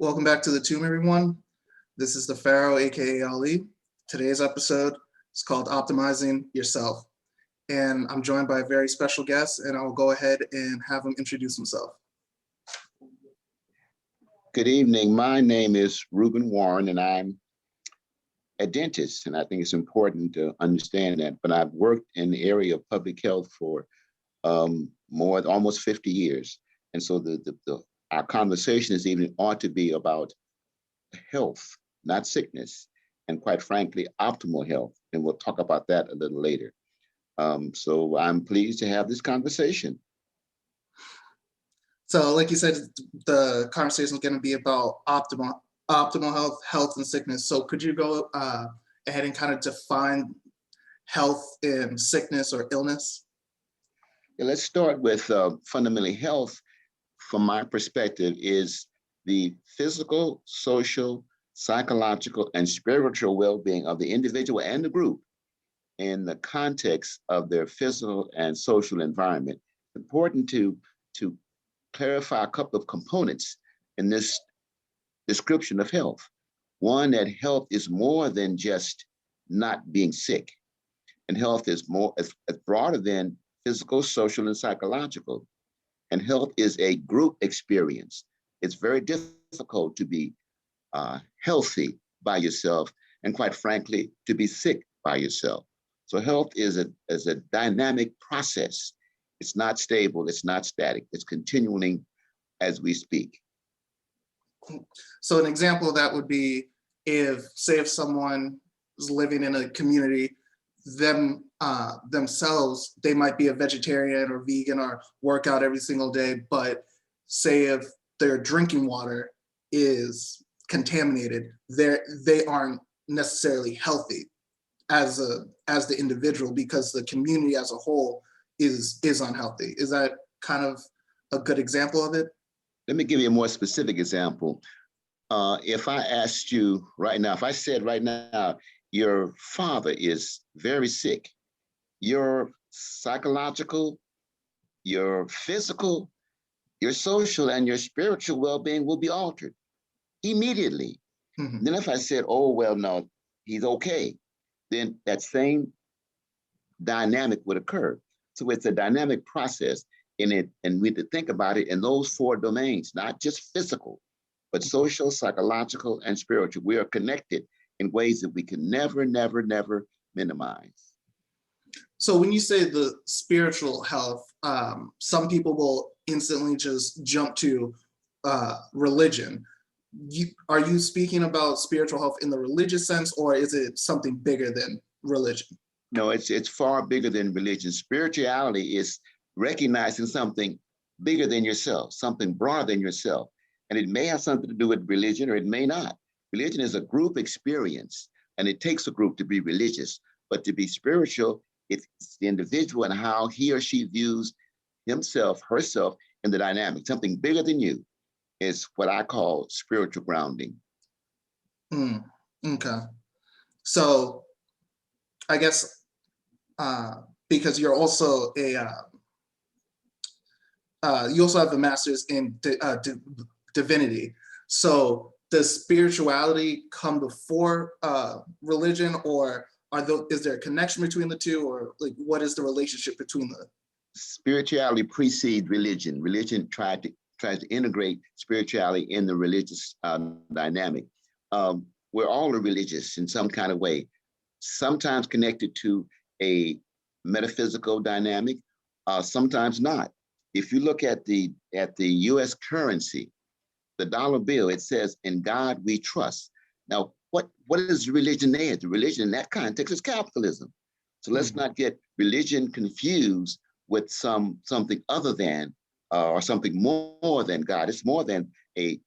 Welcome back to the Tomb, everyone. This is the Pharaoh, aka Ali. Today's episode is called Optimizing Yourself. And I'm joined by a very special guest, and I'll go ahead and have him introduce himself. Good evening. My name is Reuben Warren, and I'm a dentist, and I think it's important to understand that. But I've worked in the area of public health for almost 50 years. And so our conversation this evening ought to be about health, not sickness, and quite frankly, optimal health. And we'll talk about that a little later. So I'm pleased to have this conversation. So like you said, the conversation is going to be about optimal health and sickness. So could you go ahead and kind of define health and sickness or illness? Yeah, let's start with fundamentally health. From my perspective, is the physical, social, psychological, and spiritual well-being of the individual and the group in the context of their physical and social environment. It's important to clarify a couple of components in this description of health. One, that health is more than just not being sick. And health is broader than physical, social, and psychological. And health is a group experience. It's very difficult to be healthy by yourself, and quite frankly, to be sick by yourself. So health is a dynamic process. It's not stable, it's not static, it's continuing as we speak. So an example of that would be if someone is living in a community, themselves, they might be a vegetarian or vegan or work out every single day, but say if their drinking water is contaminated, they aren't necessarily healthy as the individual, because the community as a whole is unhealthy. Is that kind of a good example of it? Let me give you a more specific example. If I asked you right now, if I said right now, your father is very sick, your psychological, your physical, your social, and your spiritual well-being will be altered immediately. Mm-hmm. Then if I said, oh, well, no, he's okay, then that same dynamic would occur. So it's a dynamic process in it, and we have to think about it in those four domains, not just physical, but social, psychological, and spiritual. We are connected in ways that we can never minimize. So when you say the spiritual health, some people will instantly just jump to religion. Are you speaking about spiritual health in the religious sense, or is it something bigger than religion? No, it's far bigger than religion. Spirituality is recognizing something bigger than yourself, something broader than yourself. And it may have something to do with religion, or it may not. Religion is a group experience, and it takes a group to be religious. But to be spiritual, it's the individual and how he or she views himself, herself in the dynamic. Something bigger than you is what I call spiritual grounding. Okay. So I guess because you're also you also have a master's in divinity. So does spirituality come before religion, or is there a connection between the two, or like what is the relationship between the? Spirituality precedes religion. Religion tries to integrate spirituality in the religious dynamic. We're all religious in some kind of way, sometimes connected to a metaphysical dynamic, sometimes not. If you look at the U.S. currency, the dollar bill, it says, "In God we trust." Now, what is religion there? The religion in that context is capitalism. So let's not get religion confused with something other than or something more than God. It's more than a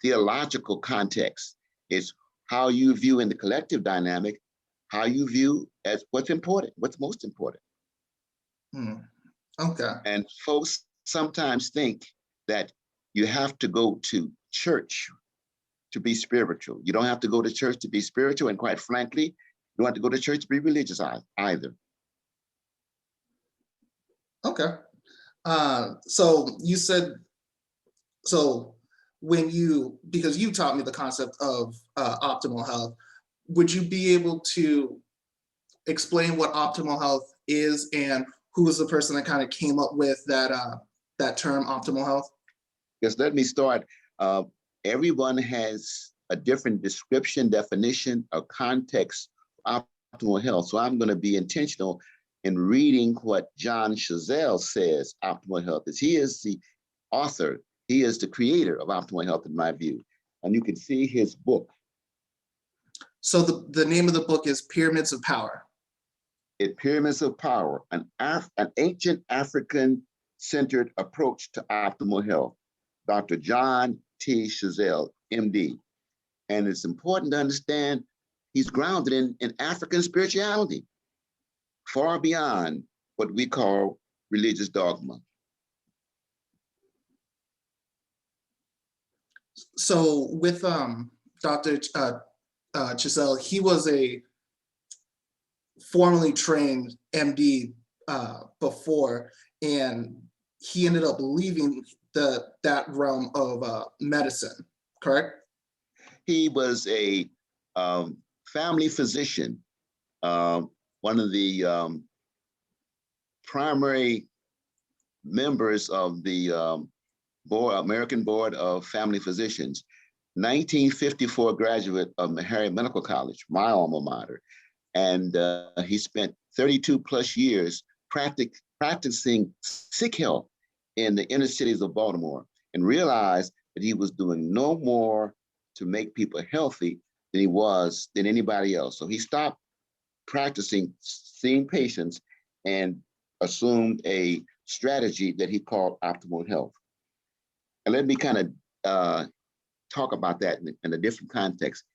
theological context. It's how you view in the collective dynamic, how you view as what's important, what's most important. Okay. And folks sometimes think that you have to go to church to be spiritual. You don't have to go to church to be spiritual. And quite frankly, you don't have to go to church to be religious either. Okay. So you said, so because you taught me the concept of optimal health, would you be able to explain what optimal health is and who was the person that kind of came up with that term optimal health? Yes, let me start. Everyone has a different description, definition, or context of optimal health. So I'm going to be intentional in reading what John Chissell says optimal health is. He is the author. He is the creator of optimal health, in my view. And you can see his book. So the name of the book is Pyramids of Power. Pyramids of Power, an ancient African-centered approach to optimal health. Dr. John T. Chissell, MD. And it's important to understand he's grounded in African spirituality, far beyond what we call religious dogma. So with Dr. Chissell, he was a formally trained MD before, and he ended up leaving that realm of medicine, correct? He was a family physician, one of the primary members of the American Board of Family Physicians, 1954 graduate of Meharry Medical College, my alma mater. And he spent 32 plus years practicing sick health in the inner cities of Baltimore, and realized that he was doing no more to make people healthy than anybody else. So he stopped practicing seeing patients and assumed a strategy that he called optimal health. And let me kind of talk about that in a different context.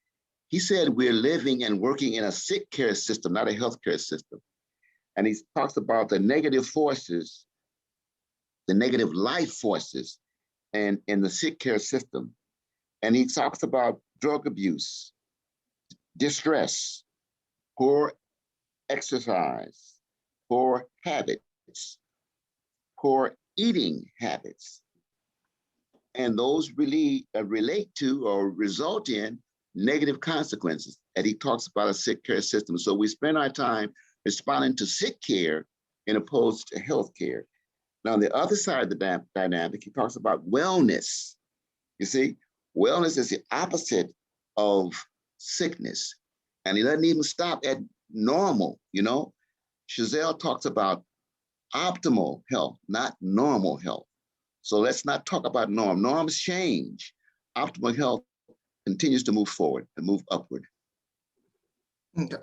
He said we're living and working in a sick care system, not a healthcare system. And he talks about the negative forces, the negative life forces and in the sick care system. And he talks about drug abuse, distress, poor exercise, poor habits, poor eating habits. And those really relate to or result in negative consequences. And he talks about a sick care system. So we spend our time responding to sick care in opposed to health care. Now, on the other side of the dynamic, he talks about wellness. You see, wellness is the opposite of sickness. And he doesn't even stop at normal, you know. Chissell talks about optimal health, not normal health. So let's not talk about norm. Norms change. Optimal health continues to move forward and move upward. Okay.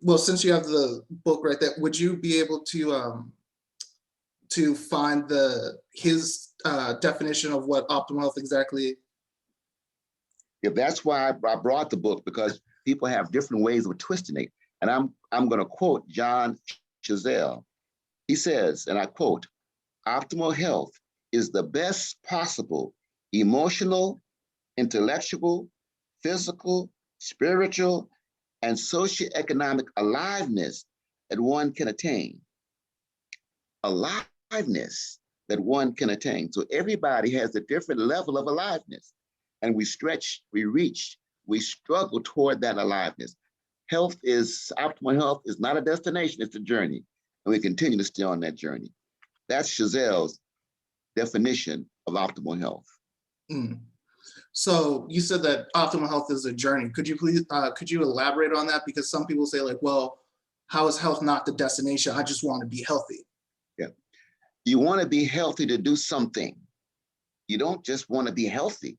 Well, since you have the book right there, would you be able to find his definition of what optimal health exactly? Yeah, that's why I brought the book, because people have different ways of twisting it. And I'm going to quote John Chissell. He says, and I quote, "Optimal health is the best possible emotional, intellectual, physical, spiritual, and socioeconomic aliveness that one can attain." Aliveness that one can attain. So everybody has a different level of aliveness. And we stretch, we reach, we struggle toward that aliveness. Optimal health is not a destination, it's a journey. And we continue to stay on that journey. That's Chissell's definition of optimal health. Mm. So you said that optimal health is a journey. Could you please, could you elaborate on that? Because some people say like, well, how is health not the destination? I just want to be healthy. Yeah. You want to be healthy to do something. You don't just want to be healthy.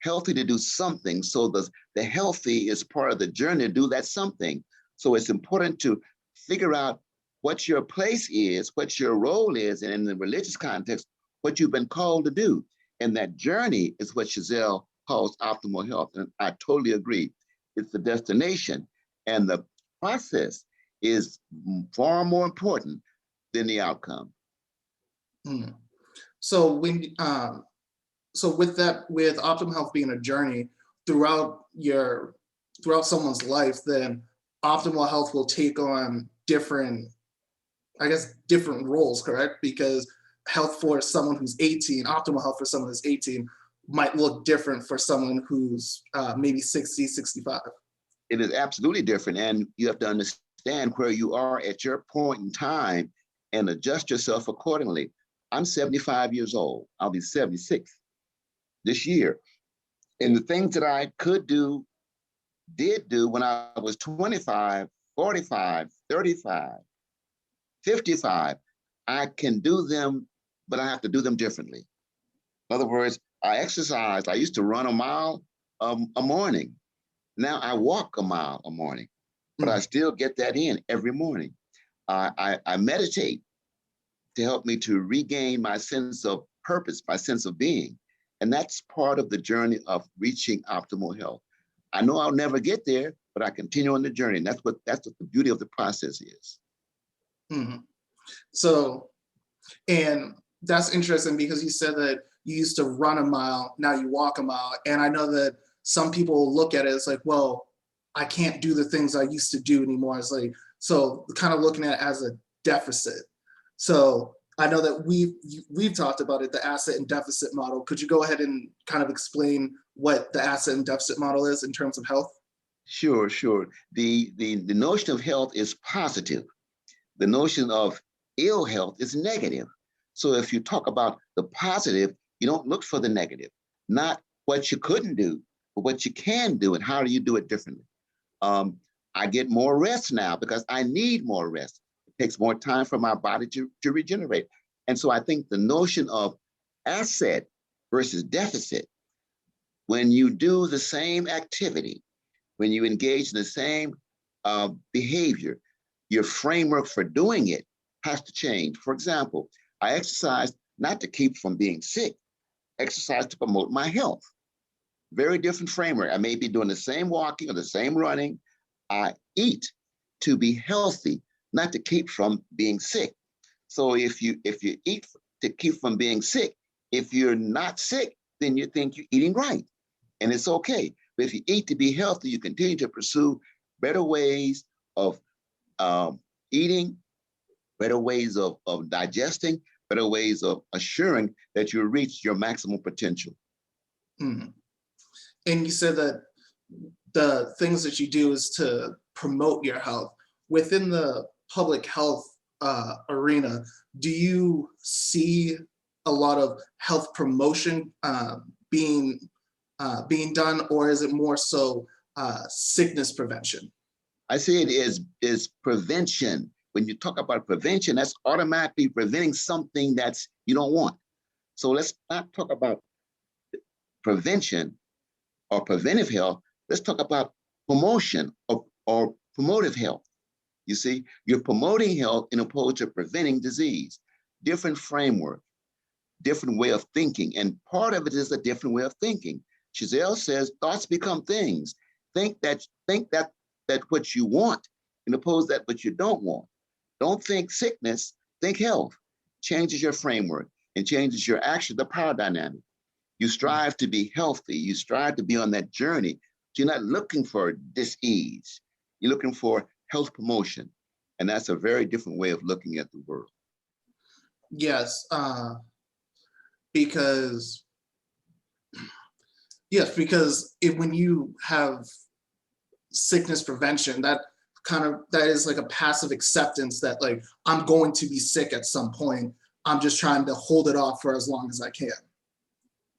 Healthy to do something. So the healthy is part of the journey to do that something. So it's important to figure out what your place is, what your role is, and in the religious context, what you've been called to do. And that journey is what Chissell calls optimal health. And I totally agree. It's the destination, and the process is far more important than the outcome. Mm. So with optimal health being a journey throughout someone's life, then optimal health will take on different roles, correct? Because health for someone who's 18, optimal health for someone who's 18 might look different for someone who's maybe 60, 65. It is absolutely different. And you have to understand where you are at your point in time and adjust yourself accordingly. I'm 75 years old. I'll be 76 this year. And the things that I did do when I was 25, 45, 35, 55, I can do them, but I have to do them differently. In other words, I exercised. I used to run a mile a morning. Now I walk a mile a morning, but I still get that in every morning. I meditate to help me to regain my sense of purpose, my sense of being. And that's part of the journey of reaching optimal health. I know I'll never get there, but I continue on the journey. And that's what the beauty of the process is. Mm-hmm. So, and that's interesting because you said that you used to run a mile, now you walk a mile. And I know that some people look at it as like, well, I can't do the things I used to do anymore. It's like, so kind of looking at it as a deficit. So I know that we've talked about it, the asset and deficit model. Could you go ahead and kind of explain what the asset and deficit model is in terms of health? Sure. The notion of health is positive. The notion of ill health is negative. So if you talk about the positive, you don't look for the negative, not what you couldn't do, but what you can do and how do you do it differently. I get more rest now because I need more rest. It takes more time for my body to regenerate. And so I think the notion of asset versus deficit, when you do the same activity, when you engage in the same behavior, your framework for doing it has to change. For example, I exercise not to keep from being sick, exercise to promote my health. Very different framework. I may be doing the same walking or the same running. I eat to be healthy, not to keep from being sick. So if you eat to keep from being sick, if you're not sick, then you think you're eating right. And it's okay. But if you eat to be healthy, you continue to pursue better ways of eating, better ways of digesting, better ways of assuring that you reach your maximum potential. Mm-hmm. And you said that the things that you do is to promote your health. Within the public health arena, do you see a lot of health promotion being done, or is it more so sickness prevention? I see it is prevention. When you talk about prevention, that's automatically preventing something that's you don't want. So let's not talk about prevention or preventive health. Let's talk about promotion or promotive health. You see, you're promoting health in opposed to preventing disease. Different framework, different way of thinking. And part of it is a different way of thinking. Chissell says thoughts become things. Think that what you want in opposed to that what you don't want. Don't think sickness, think health. Changes your framework and changes your action, the power dynamic. You strive to be healthy. You strive to be on that journey. You're not looking for dis-ease. You're looking for health promotion. And that's a very different way of looking at the world. Yes, because when you have sickness prevention, that is like a passive acceptance that like I'm going to be sick at some point. I'm just trying to hold it off for as long as I can.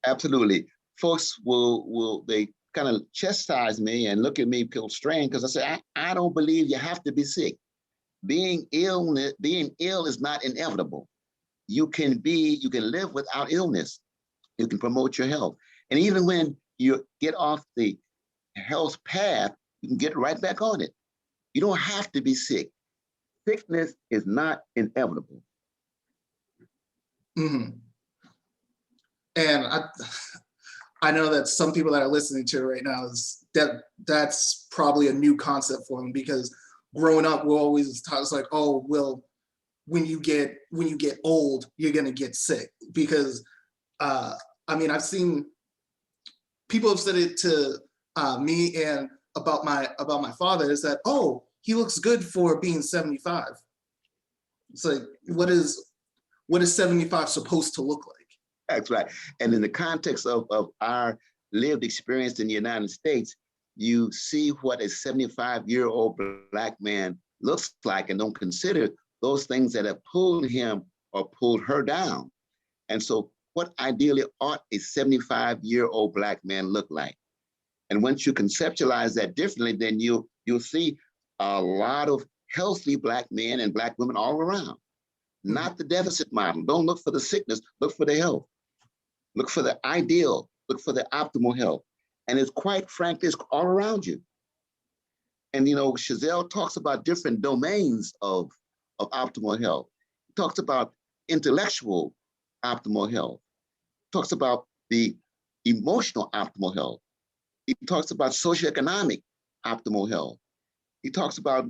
Absolutely. Folks they kind of chastise me and look at me feel strange because I say, I don't believe you have to be sick. Being ill is not inevitable. You can live without illness. You can promote your health. And even when you get off the health path, you can get right back on it. You don't have to be sick. Sickness is not inevitable. Mm-hmm. And I know that some people that are listening to it right now that's probably a new concept for them, because growing up we're always taught, it's like, oh, well, when you get old, you're gonna get sick. Because I've seen people have said it to me and about my father, is that, oh, he looks good for being 75. It's like, what is what is 75 supposed to look like? That's right. And in the context of our lived experience in the United States, you see what a 75-year-old Black man looks like and don't consider those things that have pulled him or pulled her down. And so what ideally ought a 75-year-old Black man look like? And once you conceptualize that differently, then you'll see a lot of healthy Black men and Black women all around. Not the deficit model. Don't look for the sickness, look for the health. Look for the ideal, look for the optimal health. And it's quite frankly, it's all around you. And Chissell talks about different domains of optimal health. He talks about intellectual optimal health. He talks about the emotional optimal health. He talks about socioeconomic optimal health. He talks about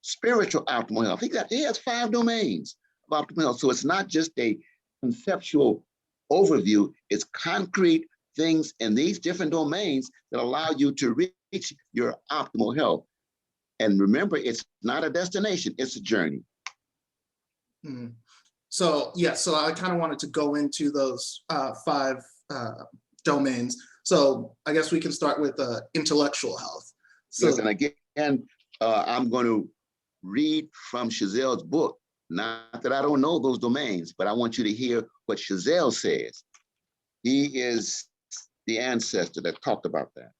spiritual optimal health. He has 5 domains of optimal health. So it's not just a conceptual overview, it's concrete things in these different domains that allow you to reach your optimal health. And remember, it's not a destination, it's a journey. So I kind of wanted to go into those 5 domains. So I guess we can start with intellectual health. So, yes, and again, I'm going to read from Chissell's book. Not that I don't know those domains, but I want you to hear what Chissell says. He is the ancestor that talked about that.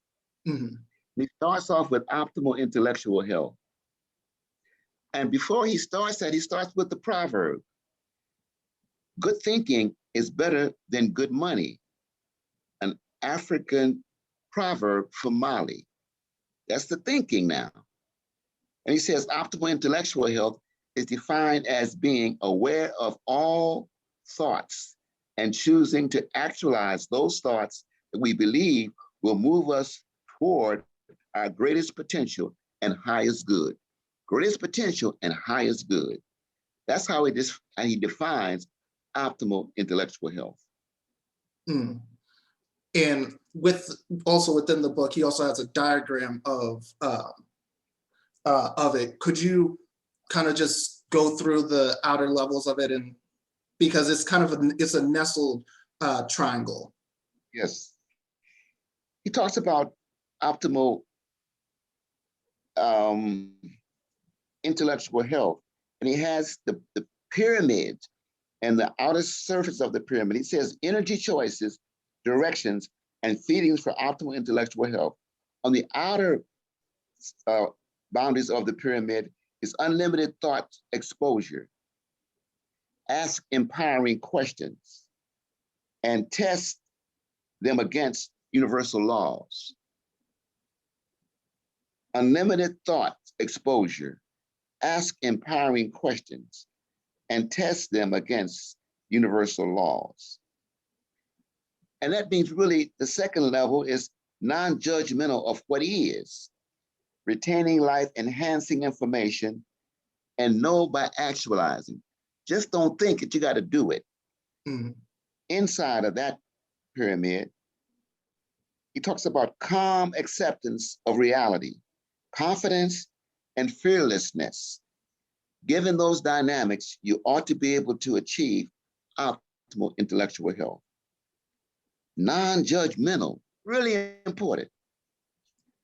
He starts off with optimal intellectual health. And before he starts that, he starts with the proverb. Good thinking is better than good money. An African proverb from Mali. That's the thinking now. And he says optimal intellectual health is defined as being aware of all thoughts and choosing to actualize those thoughts that we believe will move us toward our greatest potential and highest good. Greatest potential and highest good. That's how he defines optimal intellectual health. And within the book, he also has a diagram of it. Could you kind of just go through the outer levels of it, and because it's kind of it's a nestled triangle? Yes. He talks about optimal intellectual health, and he has the pyramid and the outer surface of the pyramid. He says energy choices, directions, and feedings for optimal intellectual health. On the outer boundaries of the pyramid is unlimited thought exposure. Ask empowering questions and test them against universal laws. Unlimited thought exposure. Ask empowering questions and test them against universal laws. And that means really the second level is non-judgmental of what is, retaining life, enhancing information, and know by actualizing. Just don't think it, you got to do it. Inside of that pyramid, he talks about calm acceptance of reality, confidence, and fearlessness. Given those dynamics, you ought to be able to achieve optimal intellectual health. Non-judgmental, really important.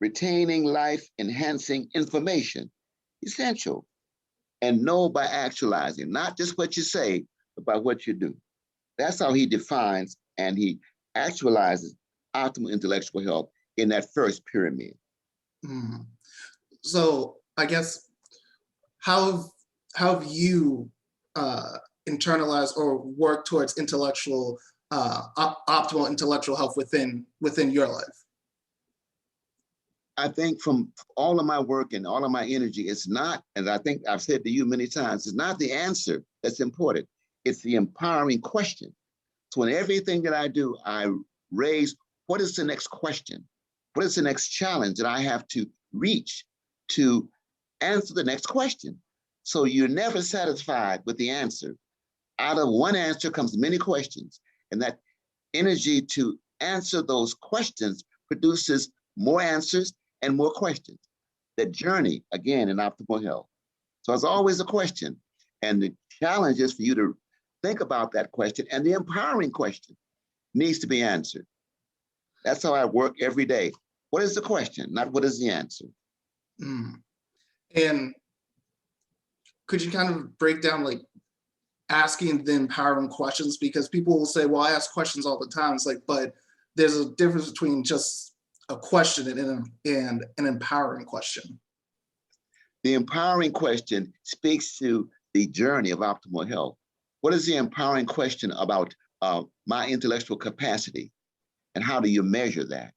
Retaining life, enhancing information, essential. And know by actualizing, not just what you say, but by what you do. That's how he defines and he actualizes optimal intellectual health in that first pyramid. So I guess, how have you internalized or worked towards optimal intellectual health within your life? I think from all of my work and all of my energy, it's not, as I think I've said to you many times, it's not the answer that's important. It's the empowering question. So in everything that I do, I raise, what is the next question? What is the next challenge that I have to reach to answer the next question? So you're never satisfied with the answer. Out of one answer comes many questions. And that energy to answer those questions produces more answers and more questions. The journey, again, in optimal health. So it's always a question. And the challenge is for you to think about that question, and the empowering question needs to be answered. That's how I work every day. What is the question, not what is the answer? Mm. And could you kind of break down like asking the empowering questions? Because people will say, well, I ask questions all the time. It's like, but there's a difference between just a question and an empowering question. The empowering question speaks to the journey of optimal health. What is the empowering question about my intellectual capacity? And how do you measure that?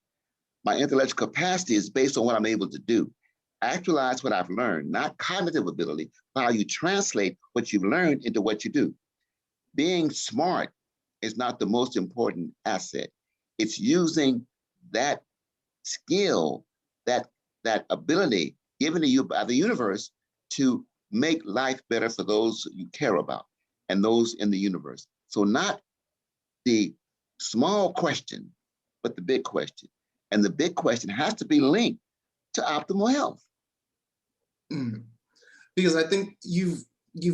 My intellectual capacity is based on what I'm able to do. Actualize what I've learned, not cognitive ability, but how you translate what you've learned into what you do. Being smart is not the most important asset. It's using that skill, that ability given to you by the universe to make life better for those you care about and those in the universe. So not the small question, but the big question. And the big question has to be linked to optimal health. Mm. Because I think you've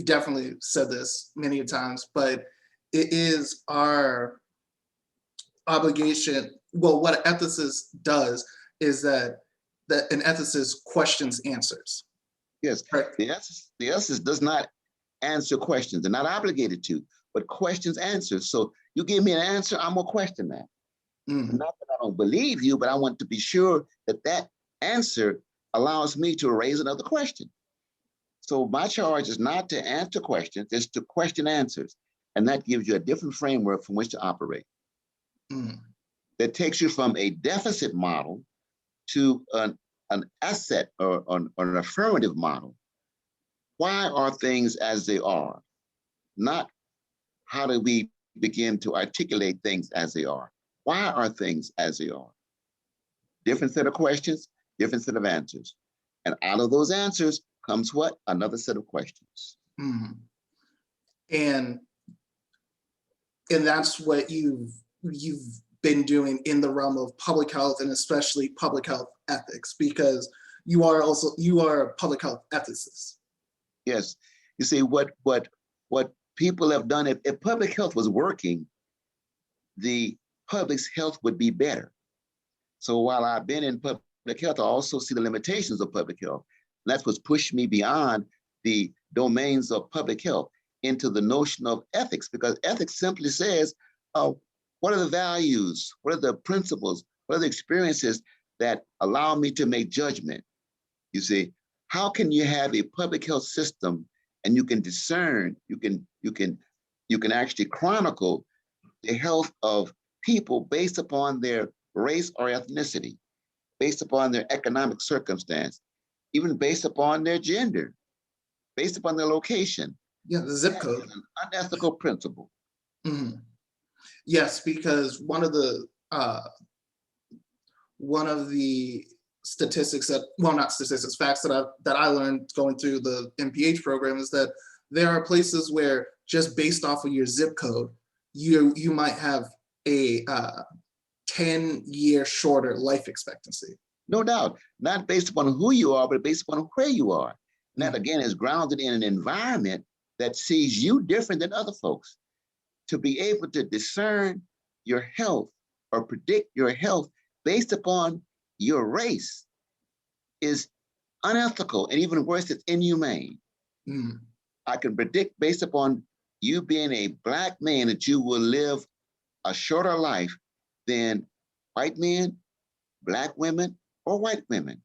definitely said this many times, but it is our obligation. Well, what an ethicist does is that an ethicist questions answers. Yes, right? The ethicist does not answer questions. They're not obligated to, but questions answers. So you give me an answer, I'm gonna question that. Mm. Not that I don't believe you, but I want to be sure that that answer allows me to raise another question. So my charge is not to answer questions, it's to question answers. And that gives you a different framework from which to operate. Mm. That takes you from a deficit model to an asset or an affirmative model. Why are things as they are? Not how do we begin to articulate things as they are? Why are things as they are? Different set of questions, different set of answers. And out of those answers comes what? Another set of questions. Mm. And that's what you've been doing in the realm of public health, and especially public health ethics, because you are a public health ethicist. Yes. You see, what people have done, if public health was working, the public's health would be better. So while I've been in public health, I also see the limitations of public health. And that's what's pushed me beyond the domains of public health into the notion of ethics, because ethics simply says, what are the values? What are the principles? What are the experiences that allow me to make judgment? You see, how can you have a public health system and you can discern, you can actually chronicle the health of people based upon their race or ethnicity, based upon their economic circumstance, even based upon their gender, based upon their location. Yeah, the zip code. An unethical principle. Mm-hmm. Yes, because one of the statistics facts that I learned going through the MPH program is that there are places where just based off of your zip code, you might have a 10-year shorter life expectancy. No doubt, not based upon who you are, but based upon where you are. And that again is grounded in an environment that sees you different than other folks. To be able to discern your health or predict your health based upon your race is unethical, and even worse, it's inhumane. Mm. I can predict based upon you being a Black man that you will live a shorter life than white men, Black women, or white women.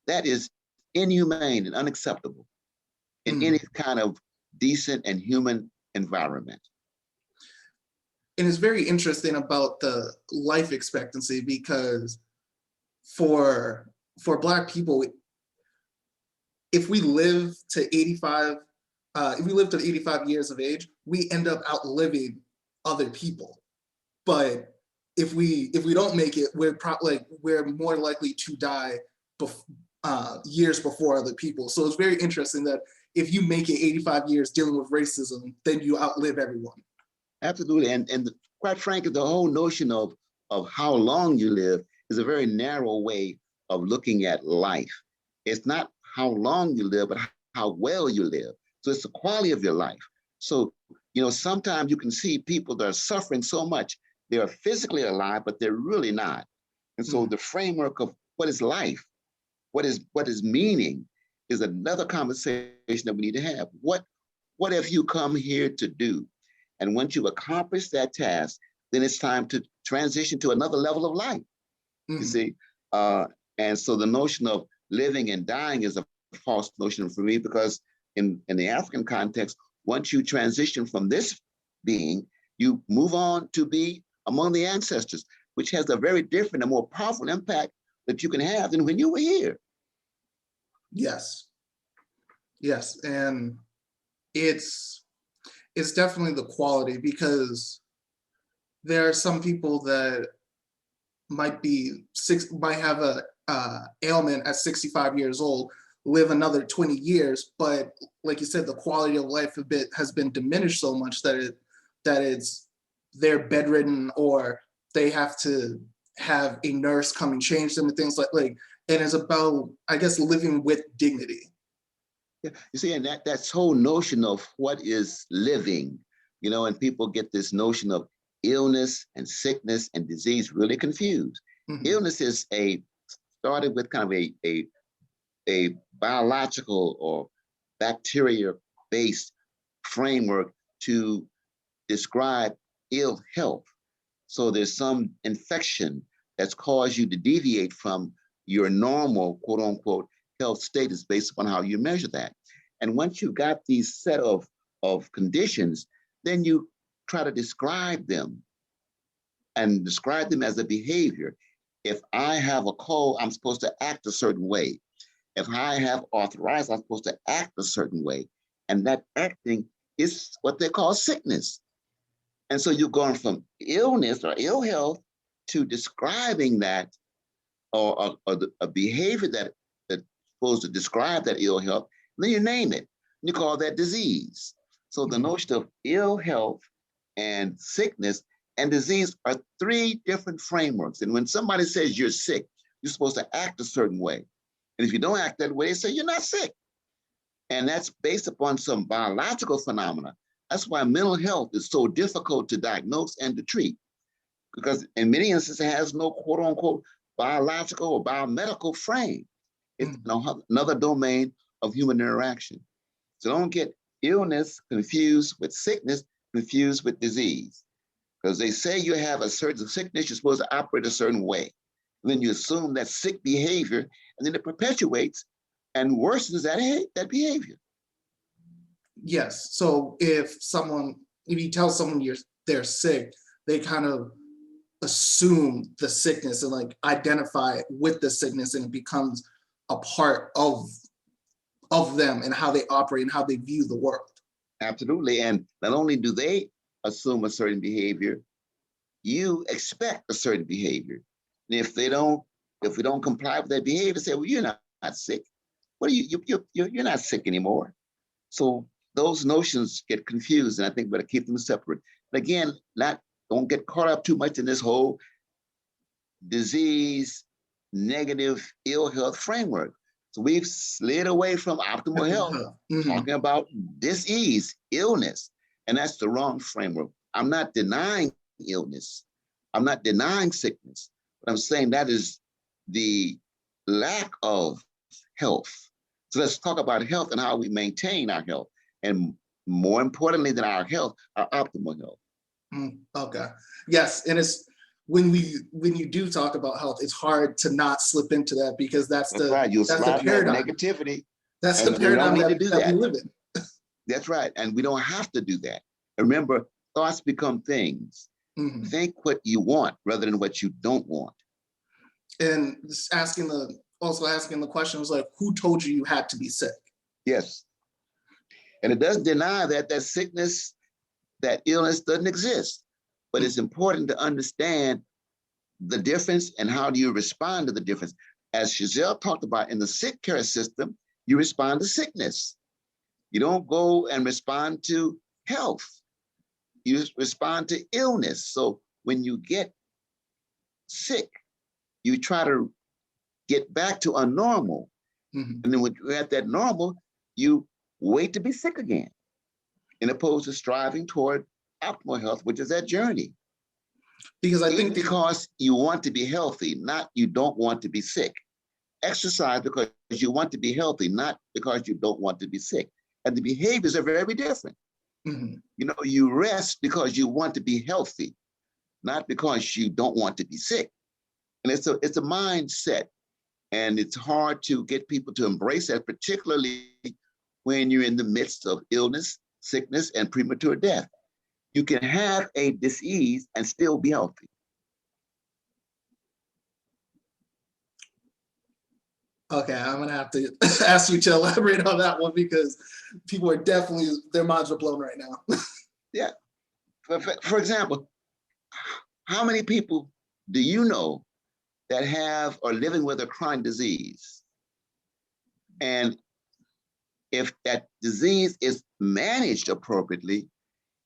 That is inhumane and unacceptable in any kind of decent and human environment. And it's very interesting about the life expectancy, because for Black people, if we live to 85 years of age, we end up outliving other people. But if we don't make it, we're more likely to die years before other people. So it's very interesting that if you make it 85 years dealing with racism, then you outlive everyone. Absolutely, and quite frankly, the whole notion of how long you live is a very narrow way of looking at life. It's not how long you live, but how well you live. So it's the quality of your life. So sometimes you can see people that are suffering so much, they are physically alive, but they're really not. And so the framework of what is life, what is meaning, is another conversation that we need to have. What have you come here to do? And once you've accomplished that task, then it's time to transition to another level of life. You see? And so the notion of living and dying is a false notion for me, because in the African context, once you transition from this being, you move on to be among the ancestors, which has a very different and more powerful impact that you can have than when you were here. Yes. Yes. And it's definitely the quality, because there are some people that might have a ailment at 65 years old, live another 20 years, but like you said, the quality of life has been diminished so much that they're bedridden, or they have to have a nurse come and change them and things like, and it's about, I guess, living with dignity. Yeah, you see, and that's whole notion of what is living, and people get this notion of illness and sickness and disease really confused. Illness is started with kind of a biological or bacteria-based framework to describe ill health. So there's some infection that's caused you to deviate from your normal, quote unquote, health status based upon how you measure that. And once you got these set of conditions, then you try to describe them as a behavior. If I have a cold, I'm supposed to act a certain way. If I have arthritis, I'm supposed to act a certain way. And that acting is what they call sickness. And so you're going from illness or ill health to describing that, or a behavior that's supposed to describe that ill health. Then you name it. You call that disease. So the notion of ill health and sickness and disease are three different frameworks. And when somebody says you're sick, you're supposed to act a certain way. And if you don't act that way, they say you're not sick. And that's based upon some biological phenomena. That's why mental health is so difficult to diagnose and to treat, because in many instances it has no quote unquote biological or biomedical frame. It's another domain of human interaction. So don't get illness confused with sickness, confused with disease. Because they say you have a certain sickness, you're supposed to operate a certain way. And then you assume that sick behavior, and then it perpetuates and worsens that behavior. Yes. So if you tell someone they're sick, they kind of assume the sickness and identify with the sickness, and it becomes a part of them and how they operate and how they view the world. Absolutely. And not only do they assume a certain behavior, you expect a certain behavior. And if we don't comply with that behavior, say, well, you're not sick. What are you're not sick anymore. So those notions get confused, and I think we better keep them separate. And again, don't get caught up too much in this whole disease, negative, ill health framework. So we've slid away from optimal health, talking about disease, illness, and that's the wrong framework. I'm not denying illness. I'm not denying sickness, but I'm saying that is the lack of health. So let's talk about health and how we maintain our health. And more importantly than our health, our optimal health. Okay. Yes. And it's when you do talk about health, it's hard to not slip into that, because that's the paradigm. Negativity. That's the paradigm that we live in. That's right. And we don't have to do that. Remember, thoughts become things. Think what you want rather than what you don't want. And just asking the question was who told you had to be sick? Yes. And it doesn't deny that sickness, that illness doesn't exist. But it's important to understand the difference and how do you respond to the difference. As Chissell talked about, in the sick care system, you respond to sickness. You don't go and respond to health. You respond to illness. So when you get sick, you try to get back to a normal. And then when you're at that normal, you wait to be sick again. in opposed to striving toward optimal health, which is that journey. Because I Eat think because you want to be healthy, not you don't want to be sick. Exercise because you want to be healthy, not because you don't want to be sick. And the behaviors are very different. Mhm. You know, you rest because you want to be healthy, not because you don't want to be sick. And it's a mindset. And it's hard to get people to embrace that, particularly when you're in the midst of illness, sickness, and premature death. You can have a disease and still be healthy. Okay, I'm gonna have to ask you to elaborate on that one because people are definitely, their minds are blown right now. Yeah. For example, how many people do you know that have or living with a chronic disease? And if that disease is managed appropriately,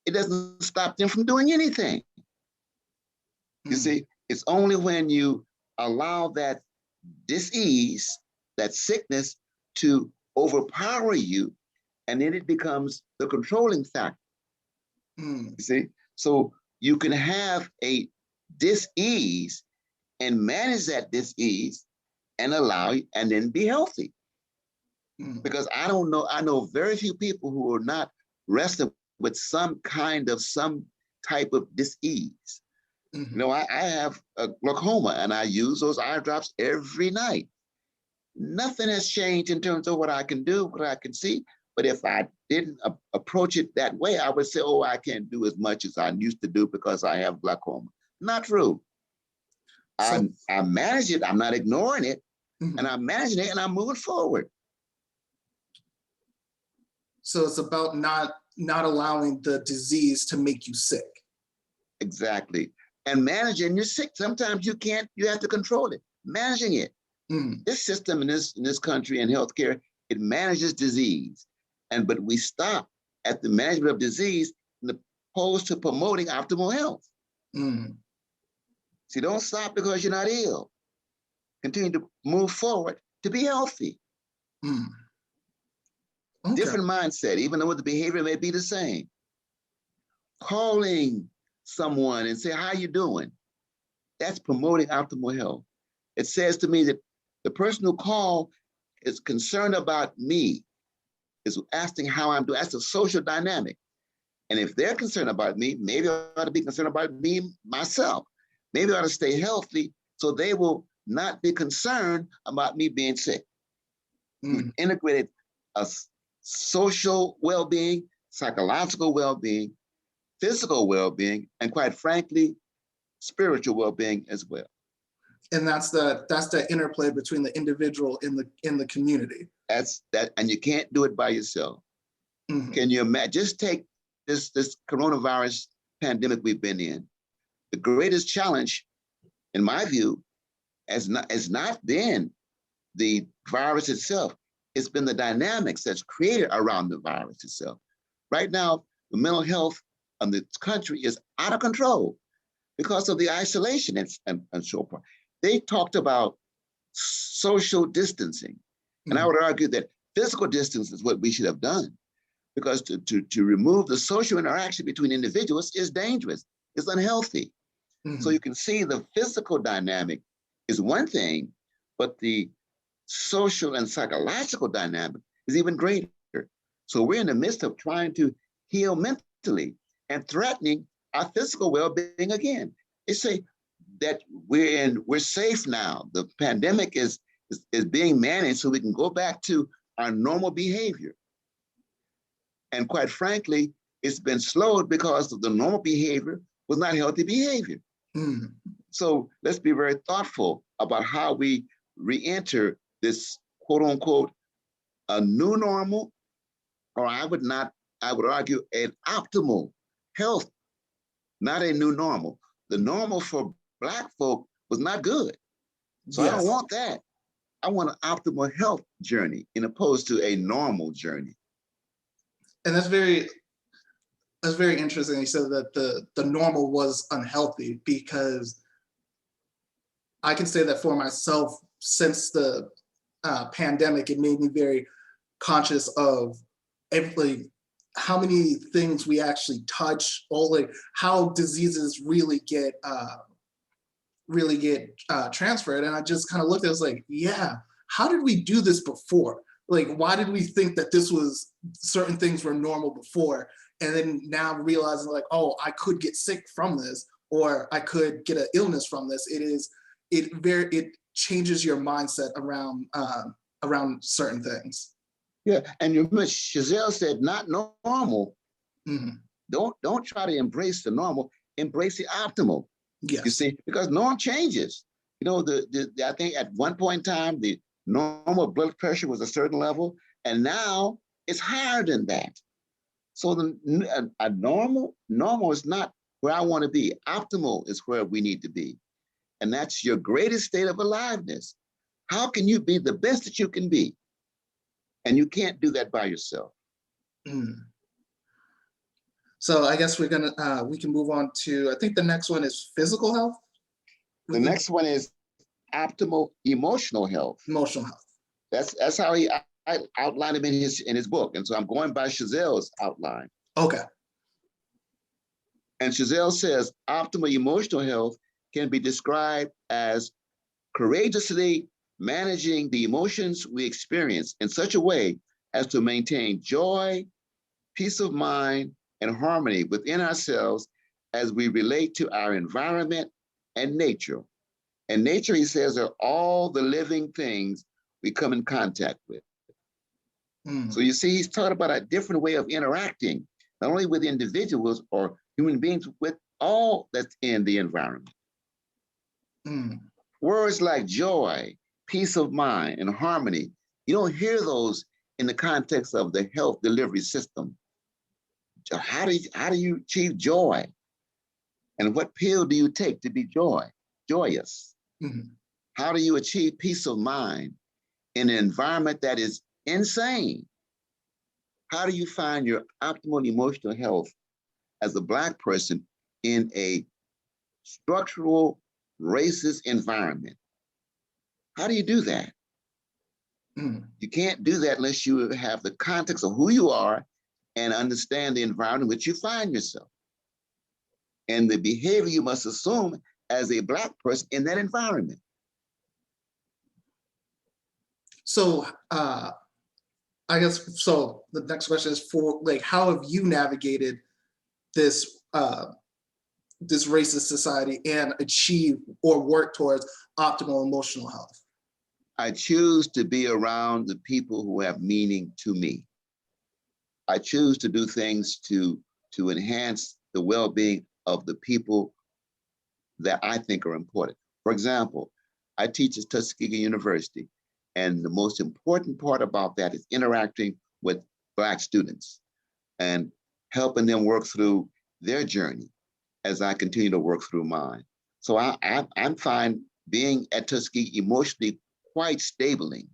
it doesn't stop them from doing anything. You see, it's only when you allow that disease, that sickness to overpower you, and then it becomes the controlling factor. You see, so you can have a dis-ease and manage that dis-ease and allow it and then be healthy. Because I know very few people who are not wrestling with some type of dis-ease. You know, I have a glaucoma and I use those eye drops every night. Nothing has changed in terms of what I can do, what I can see. But if I didn't approach it that way, I would say, oh, I can't do as much as I used to do because I have glaucoma. Not true. So, I manage it. I'm not ignoring it. And I'm managing it and I'm moving forward. So it's about not allowing the disease to make you sick. Exactly. And managing, you're sick. Sometimes you can't, you have to control it. Managing it. This system in this country in healthcare, it manages disease. But we stop at the management of disease opposed to promoting optimal health. See, don't stop because you're not ill. Continue to move forward to be healthy. Okay. Different mindset, even though the behavior may be the same. Calling someone and say, how you doing? That's promoting optimal health. It says to me that the person who called is concerned about me, is asking how I'm doing. That's a social dynamic. And if they're concerned about me, maybe I ought to be concerned about me myself. Maybe I ought to stay healthy so they will not be concerned about me being sick. We've integrated a social well-being, psychological well-being, physical well-being, and quite frankly, spiritual well-being as well. And that's the interplay between the individual in the community. That's that, and you can't do it by yourself. Can you imagine? Just take this coronavirus pandemic we've been in. The greatest challenge, in my view, has not been the virus itself. It's been the dynamics that's created around the virus itself. Right now, the mental health of the country is out of control because of the isolation and so forth. They talked about social distancing. And I would argue that physical distance is what we should have done, because to remove the social interaction between individuals is dangerous, it's unhealthy. So you can see the physical dynamic is one thing, but the social and psychological dynamic is even greater. So we're in the midst of trying to heal mentally and threatening our physical well-being again. They say that we're safe now. The pandemic is being managed so we can go back to our normal behavior. And quite frankly, it's been slowed because of the normal behavior was not healthy behavior. So let's be very thoughtful about how we re-enter this quote unquote a new normal, or I would argue an optimal health, not a new normal. The normal for Black folk was not good. So yes. I don't want that. I want an optimal health journey in opposed to a normal journey. And that's very interesting. You said that the normal was unhealthy, because I can say that for myself, since the pandemic, it made me very conscious of how many things we actually touch, all like how diseases really get transferred. And I just kind of looked at it, I was like, yeah, how did we do this before? Like, why did we think that this was certain things were normal before? And then now realizing like, oh, I could get sick from this, or I could get an illness from this. It changes your mindset around certain things. Yeah, and you remember Chissell said, not normal. Mhm. Don't try to embrace the normal, embrace the optimal. You Yes. see, because norm changes. You know, I think at one point in time, the normal blood pressure was a certain level, and now it's higher than that. So a normal is not where I want to be. Optimal is where we need to be. And that's your greatest state of aliveness. How can you be the best that you can be? And you can't do that by yourself. Mm. So I guess we can move on to, I think the next one is physical health. The next one is optimal emotional health. Emotional health. That's how I outlined him in his book. And so I'm going by Chissell's outline. Okay. And Chissell says optimal emotional health can be described as courageously managing the emotions we experience in such a way as to maintain joy, peace of mind, and harmony within ourselves as we relate to our environment and nature. And nature, he says, are all the living things we come in contact with. Mm. So you see, he's talking about a different way of interacting, not only with individuals or human beings, with all that's in the environment. Mm. Words like joy, peace of mind, and harmony, you don't hear those in the context of the health delivery system. How do you achieve joy? And what pill do you take to be joyous? Mm-hmm. How do you achieve peace of mind in an environment that is insane? How do you find your optimal emotional health as a Black person in a structural racist environment? How do you do that? Mm. You can't do that unless you have the context of who you are and understand the environment in which you find yourself and the behavior you must assume as a Black person in that environment. So I guess so. The next question is for like, how have you navigated this this racist society and achieve or work towards optimal emotional health? I choose to be around the people who have meaning to me. I choose to do things to enhance the well-being of the people that I think are important. For example, I teach at Tuskegee University, and the most important part about that is interacting with Black students and helping them work through their journey as I continue to work through mine. So I'm fine being at Tuskegee emotionally quite stabling.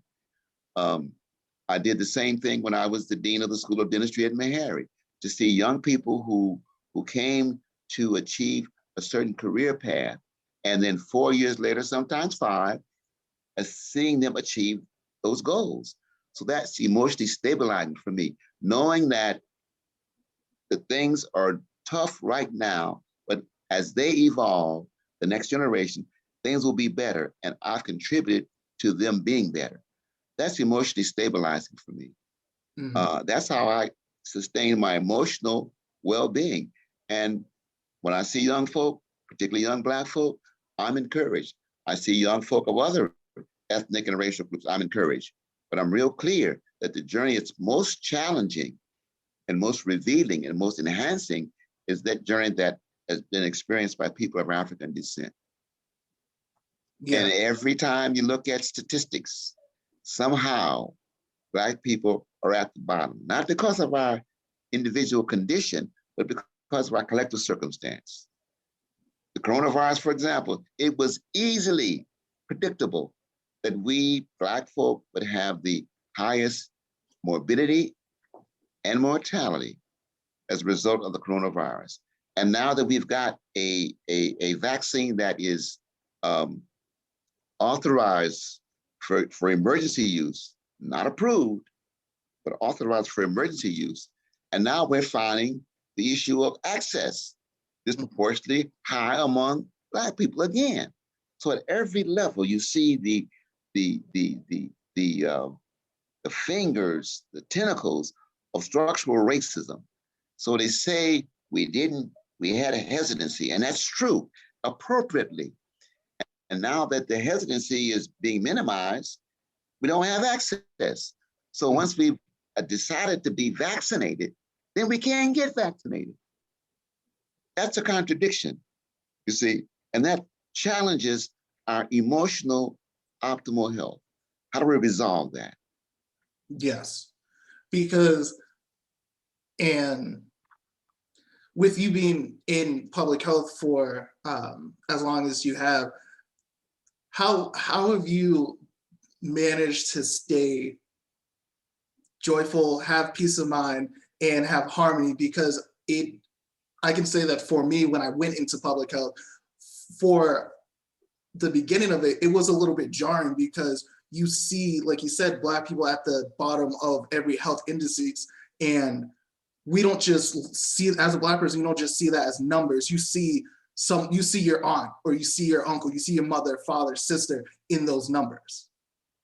I did the same thing when I was the dean of the School of Dentistry at Meharry, to see young people who came to achieve a certain career path, and then 4 years later, sometimes 5, as seeing them achieve those goals. So that's emotionally stabilizing for me, knowing that the things are tough right now, but as they evolve, the next generation, things will be better, and I've contributed to them being better. That's emotionally stabilizing for me. Mm-hmm. That's how I sustain my emotional well-being. And when I see young folk, particularly young Black folk, I'm encouraged. I see young folk of other ethnic and racial groups, I'm encouraged. But I'm real clear that the journey that's most challenging and most revealing and most enhancing is that journey that has been experienced by people of African descent. Yeah. And every time you look at statistics, somehow Black people are at the bottom, not because of our individual condition, but because of our collective circumstance. The coronavirus, for example, it was easily predictable that we Black folk would have the highest morbidity and mortality as a result of the coronavirus. And now that we've got a vaccine that is authorized for emergency use, not approved, but authorized for emergency use, And now we're finding the issue of access disproportionately high among Black people again. So at every level, you see the fingers, the tentacles of structural racism. So they say we had a hesitancy, and that's true, appropriately. And now that the hesitancy is being minimized, we don't have access. So once we've decided to be vaccinated, then we can't get vaccinated. That's a contradiction, you see, and that challenges our emotional optimal health. How do we resolve that? Yes, because, and with you being in public health for as long as you have, how have you managed to stay joyful, have peace of mind, and have harmony? Because I can say that for me, when I went into public health, for the beginning of it, it was a little bit jarring because you see, like you said, Black people at the bottom of every health indices, and we don't just see, as a Black person, you don't just see that as numbers. You see your aunt, or you see your uncle, you see your mother, father, sister in those numbers.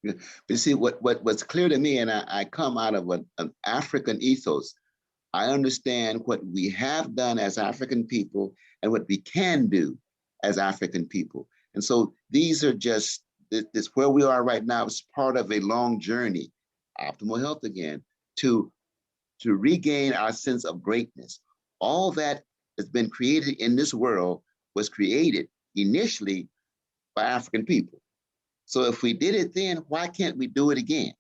But you see, what's clear to me, and I come out of an African ethos, I understand what we have done as African people and what we can do as African people. And so these are just, this where we are right now is part of a long journey, optimal health again, to regain our sense of greatness. All that has been created in this world was created initially by African people. So if we did it then, why can't we do it again?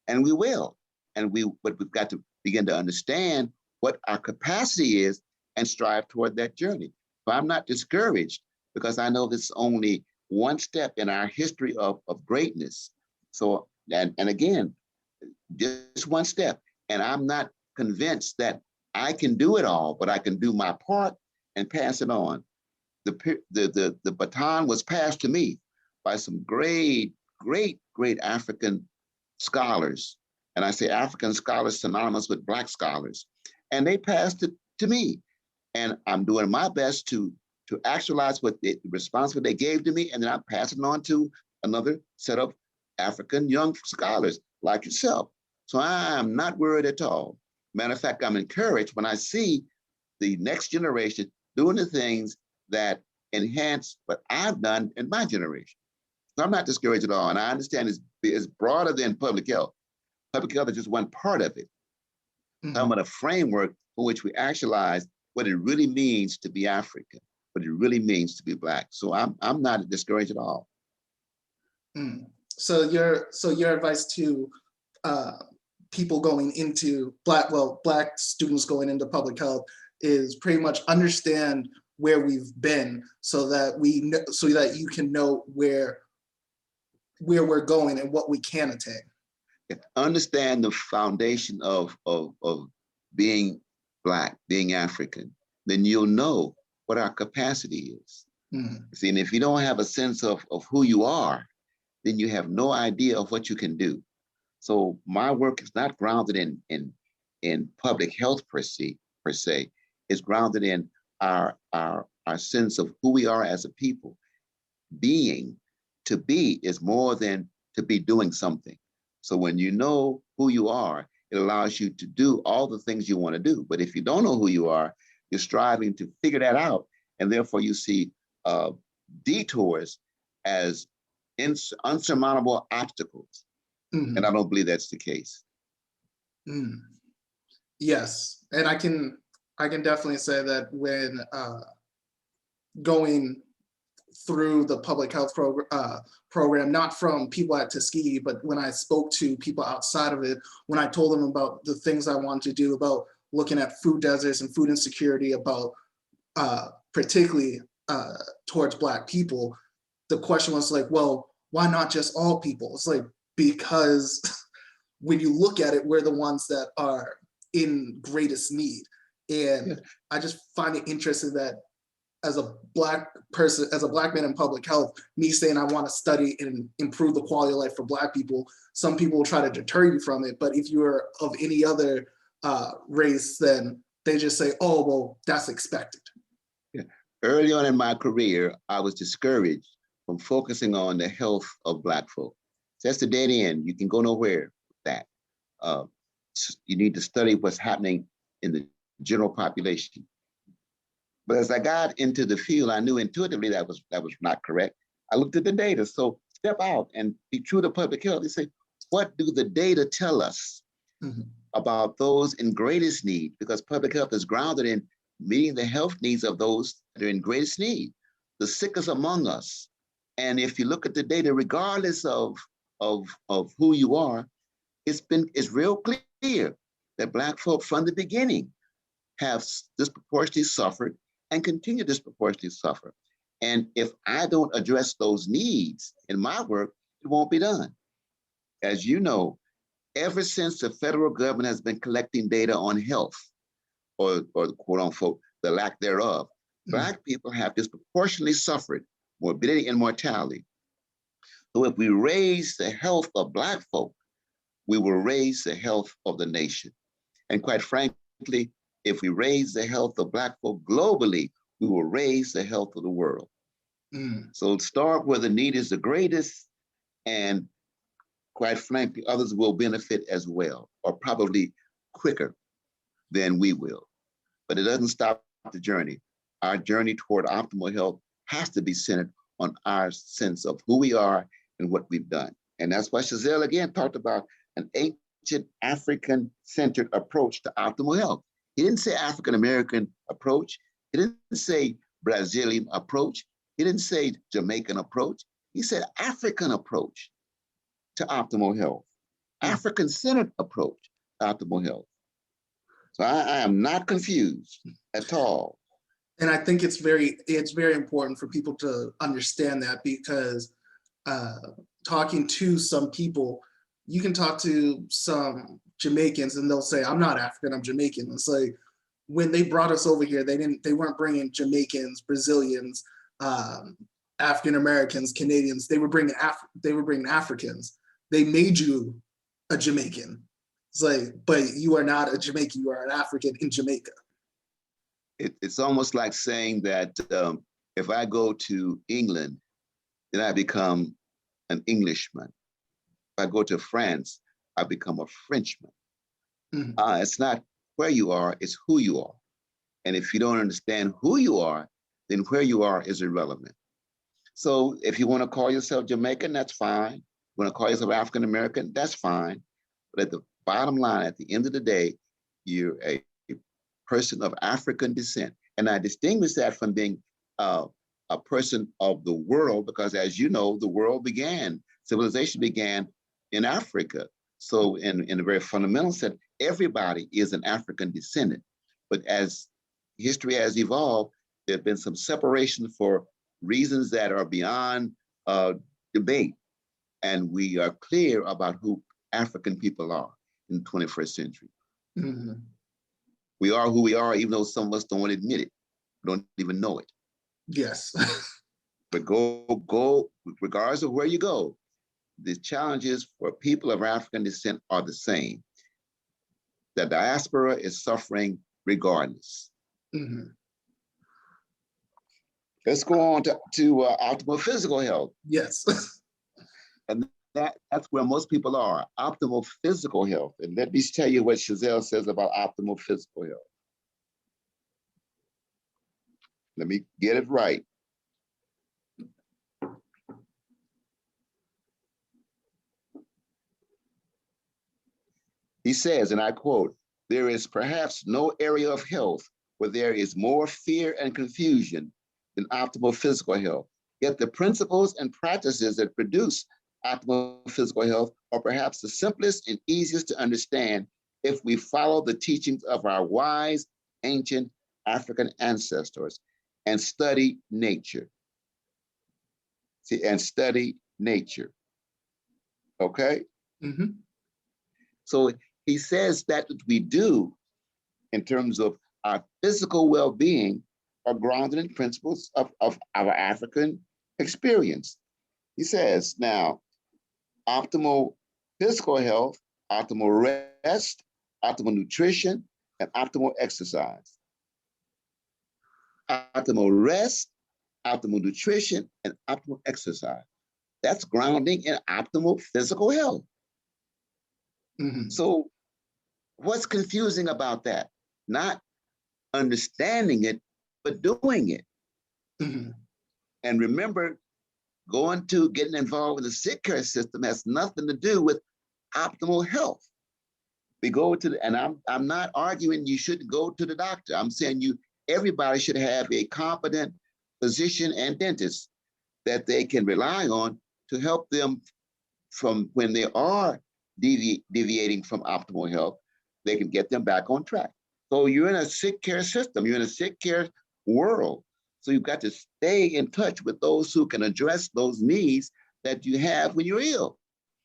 And we will. But we've got to begin to understand what our capacity is and strive toward that journey. But I'm not discouraged, because I know this is only one step in our history of greatness. So, and again, just one step. And I'm not convinced that I can do it all, but I can do my part and pass it on. The baton was passed to me by some great African scholars. And I say African scholars synonymous with Black scholars. And they passed it to me. And I'm doing my best to actualize what the responsibility they gave to me, and then I'm passing on to another set of African young scholars like yourself. So I'm not worried at all. Matter of fact, I'm encouraged when I see the next generation doing the things that enhance what I've done in my generation. So I'm not discouraged at all. And I understand it's broader than public health. Public health is just one part of it. Talking about a framework for which we actualize what it really means to be African, what it really means to be Black. So I'm not discouraged at all. So your advice to people going into Black students going into public health is pretty much understand where we've been, so that you can know where we're going and what we can attain. Understand the foundation of being Black, being African, then you'll know what our capacity is. See, and if you don't have a sense of who you are, then you have no idea of what you can do. So my work is not grounded in public health per se. It's grounded in our sense of who we are as a people. To be is more than to be doing something. So when you know who you are, it allows you to do all the things you want to do. But if you don't know who you are, you're striving to figure that out. And therefore you see detours as unsurmountable obstacles. And I don't believe that's the case. Yes, and I can definitely say that when going through the public health program, not from people at Tuskegee, but when I spoke to people outside of it, when I told them about the things I wanted to do, about looking at food deserts and food insecurity, about particularly towards Black people, the question was like, well, why not just all people? It's like, because when you look at it, we're the ones that are in greatest need. And I just find it interesting that as a Black person, as a Black man in public health, me saying I want to study and improve the quality of life for Black people, some people will try to deter you from it. But if you are of any other race, then they just say, oh, well, that's expected. Yeah. Early on in my career, I was discouraged from focusing on the health of Black folk. That's the dead end. You can go nowhere with that. Uh, you need to study what's happening in the general population. But as I got into the field, I knew intuitively that was not correct. I looked at the data. So step out and be true to public health. They say, what do the data tell us about those in greatest need? Because public health is grounded in meeting the health needs of those that are in greatest need, the sickest among us. And if you look at the data, regardless of who you are, it's real clear that Black folk from the beginning have disproportionately suffered and continue to disproportionately suffer. And if I don't address those needs in my work, it won't be done. As you know, ever since the federal government has been collecting data on health, or quote unquote, the lack thereof, Black people have disproportionately suffered morbidity and mortality. So if we raise the health of Black folk, we will raise the health of the nation. And quite frankly, if we raise the health of Black folk globally, we will raise the health of the world. So start where the need is the greatest, and quite frankly, others will benefit as well, or probably quicker than we will. But it doesn't stop the journey. Our journey toward optimal health has to be centered on our sense of who we are and what we've done. And that's why Chissell again talked about an ancient African-centered approach to optimal health. He didn't say African-American approach. He didn't say Brazilian approach. He didn't say Jamaican approach. He said African approach to optimal health, African-centered approach to optimal health. So I am not confused at all. And I think it's very important for people to understand that, because talking to some people, you can talk to some Jamaicans and they'll say, I'm not African, I'm Jamaican. It's like, when they brought us over here, they weren't bringing Jamaicans, Brazilians, African Americans, Canadians. They were bringing Africans. They made you a Jamaican. It's like, but you are not a Jamaican. You are an African in Jamaica. It's almost like saying that if I go to England, then I become an Englishman. If I go to France, I become a Frenchman. It's not where you are, it's who you are. And if you don't understand who you are, then where you are is irrelevant. So if you want to call yourself Jamaican, that's fine. You want to call yourself African American, that's fine. But at the bottom line, at the end of the day, you're a person of African descent. And I distinguish that from being a person of the world, because as you know, the world began, civilization began in Africa. So in a very fundamental sense, everybody is an African descendant. But as history has evolved, there have been some separation for reasons that are beyond debate. And we are clear about who African people are in the 21st century. We are who we are, even though some of us don't admit it, don't even know it. Yes. But go, regardless of where you go, the challenges for people of African descent are the same. The diaspora is suffering regardless. Let's go on to optimal physical health. Yes. And that's where most people are, optimal physical health. And let me tell you what Chissell says about optimal physical health. Let me get it right. He says, and I quote, "There is perhaps no area of health where there is more fear and confusion than optimal physical health. Yet the principles and practices that produce optimal physical health are perhaps the simplest and easiest to understand if we follow the teachings of our wise, ancient African ancestors and study nature." See, and study nature. Okay? So he says that what we do in terms of our physical well-being are grounded in principles of our African experience. He says, now, optimal physical health, optimal rest, optimal nutrition, and optimal exercise. Optimal rest, optimal nutrition, and optimal exercise. That's grounding in optimal physical health. Mhm. So what's confusing about that? Not understanding it, but doing it. Mhm. And remember, getting involved with the sick care system has nothing to do with optimal health. We go to and I'm not arguing you shouldn't go to the doctor. I'm saying everybody should have a competent physician and dentist that they can rely on to help them from when they are deviating from optimal health, they can get them back on track. So you're in a sick care system, you're in a sick care world. So you've got to stay in touch with those who can address those needs that you have when you're ill.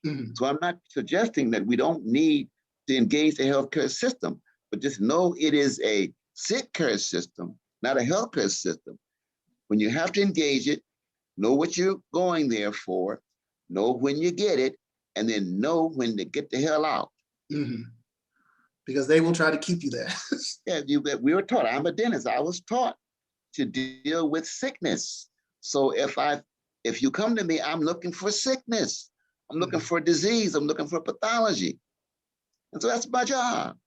Mhm. So I'm not suggesting that we don't need to engage the healthcare system, but just know it is a sick care system, not a healthcare system. When you have to engage it, know what you're going there for, know when you get it, and then know when to get the hell out. Mhm. Because they will try to keep you there. Yeah, we were taught. I'm a dentist. I was taught to deal with sickness. So if you come to me, I'm looking for sickness. I'm looking for disease. I'm looking for pathology. And so that's my job.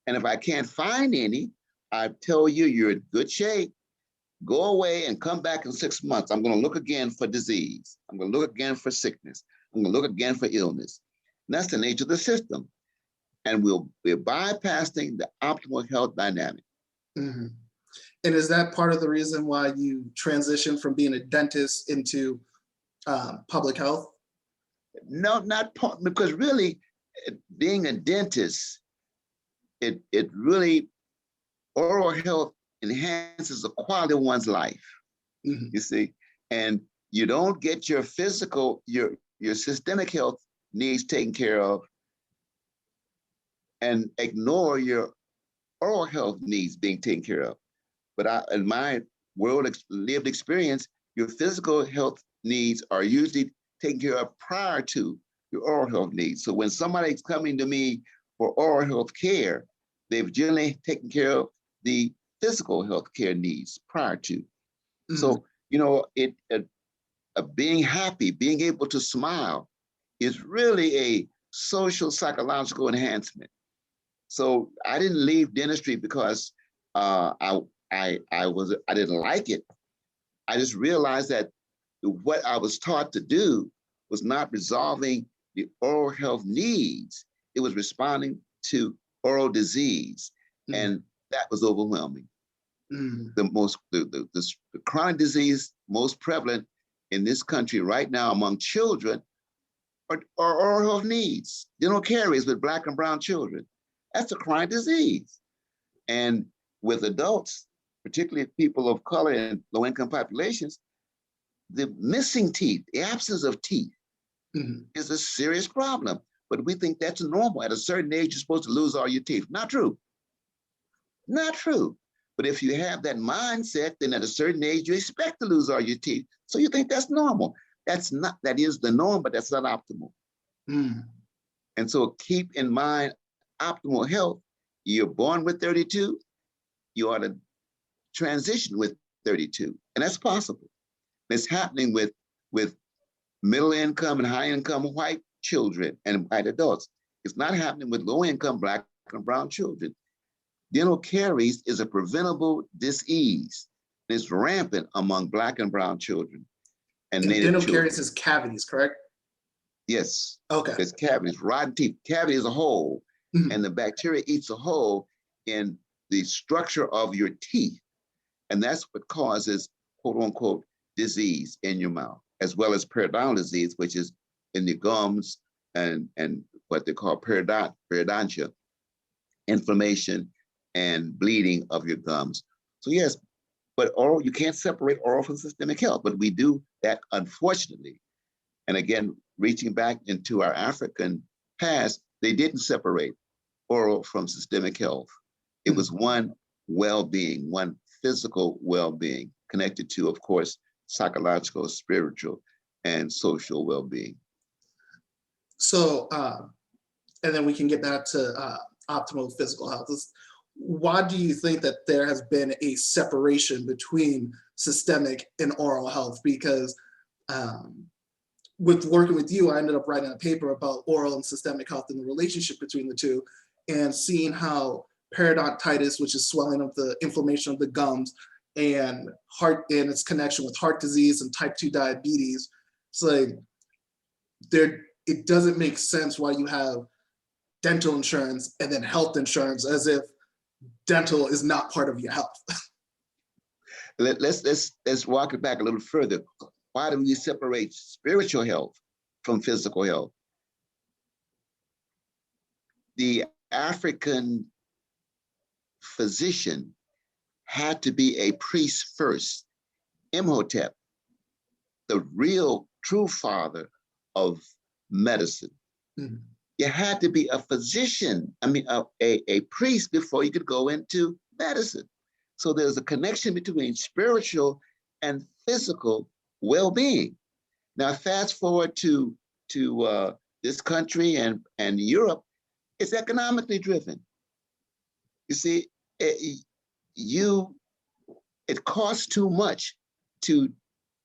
And if I can't find any, I tell you, you're in good shape. Go away and come back in 6 months. I'm going to look again for disease. I'm going to look again for sickness. I'm going to look again for illness. And that's the nature of the system. And we're bypassing the optimal health dynamic. Mhm. And is that part of the reason why you transitioned from being a dentist into public health? No, not part, because really being a dentist, it really, oral health enhances the quality of one's life. Mhm. You see, and you don't get your physical, your systemic health needs taken care of and ignore your oral health needs being taken care of. But in my lived experience, your physical health needs are usually taken care of prior to your oral health needs. So when somebody's coming to me for oral health care, they've generally taken care of the physical health care needs prior to. Mhm. So, being happy, being able to smile is really a social psychological enhancement. So I didn't leave dentistry because I didn't like it. I just realized that what I was taught to do was not resolving the oral health needs. It was responding to oral disease, Mhm. and that was overwhelming. Mhm. The chronic disease most prevalent in this country right now among children are oral health needs, dental caries with Black and brown children. That's a chronic disease. And with adults, particularly people of color and low-income populations, the missing teeth, the absence of teeth Mhm. is a serious problem. But we think that's normal. At a certain age, you're supposed to lose all your teeth. Not true. Not true. But if you have that mindset, then at a certain age, you expect to lose all your teeth. So you think that's normal. That is the norm, but that's not optimal. Mhm. And so keep in mind optimal health. You're born with 32, you ought to transition with 32. And that's possible. It's happening with middle income and high income white children and white adults. It's not happening with low income Black and brown children. Dental caries is a preventable disease. It's rampant among Black and brown children and And Native dental caries children. is cavities, correct? Yes, Okay. it's cavities, rotten teeth. Cavity is a hole, Mhm. and the bacteria eats a hole in the structure of your teeth. And that's what causes, quote unquote, disease in your mouth, as well as periodontal disease, which is in the gums and what they call periodontia, inflammation and bleeding of your gums. So yes, but oral, you can't separate oral from systemic health, but we do that unfortunately. And again, reaching back into our African past, they didn't separate oral from systemic health. It Mhm. was one well-being, one physical well-being connected to, of course, psychological, spiritual, and social well-being. So, and then we can get back to optimal physical health. Why do you think that there has been a separation between systemic and oral health? Because with working with you, I ended up writing a paper about oral and systemic health and the relationship between the two, and seeing how periodontitis, which is swelling of the inflammation of the gums, and heart and its connection with heart disease and type 2 diabetes. It's like it doesn't make sense why you have dental insurance and then health insurance, as if dental is not part of your health. Let's walk it back a little further. Why do we separate spiritual health from physical health? The African physician had to be a priest first. Imhotep, the real true father of medicine. Mm-hmm. You had to be a physician, a priest before you could go into medicine. So there's a connection between spiritual and physical well-being. Now, fast forward to this country and Europe, it's economically driven. You see, it costs too much to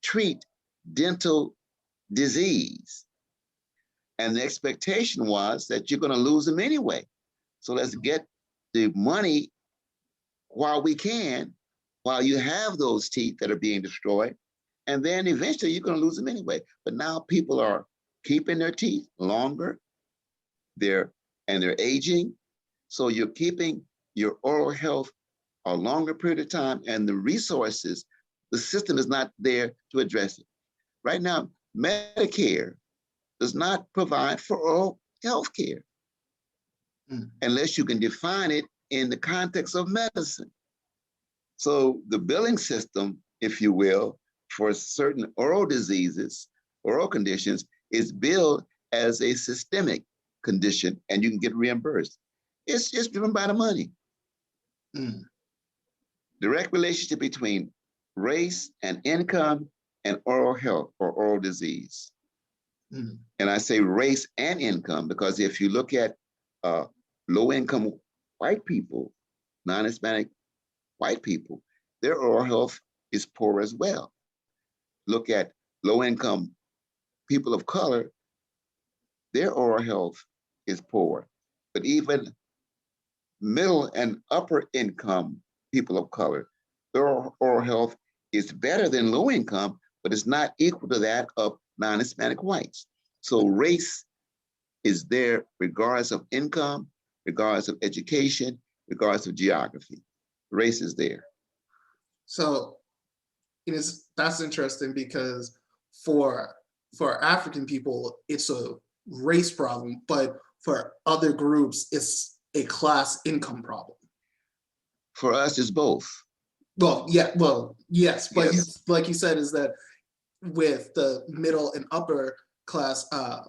treat dental disease. And the expectation was that you're going to lose them anyway. So let's get the money while we can, while you have those teeth that are being destroyed. And then eventually you're going to lose them anyway. But now people are keeping their teeth longer. They're aging. So you're keeping your oral health a longer period of time, and the resources, the system is not there to address it. Right now, Medicare does not provide for oral health care unless you can define it in the context of medicine. So the billing system, if you will, for certain oral diseases, oral conditions, is billed as a systemic condition, and you can get reimbursed. It's just driven by the money. Direct relationship between race and income and oral health or oral disease. And I say race and income because if you look at low-income white people, non-Hispanic white people, their oral health is poor as well. Look at low-income people of color, their oral health is poor. But even middle and upper income people of color, their oral health is better than low income, but it's not equal to that of non-Hispanic whites. So race is there regardless of income, regardless of education, regardless of geography. Race is there. So that's interesting because for African people, it's a race problem, but for other groups, it's a class income problem. For us, it's both. Yes, but yes. Like you said, is that with the middle and upper class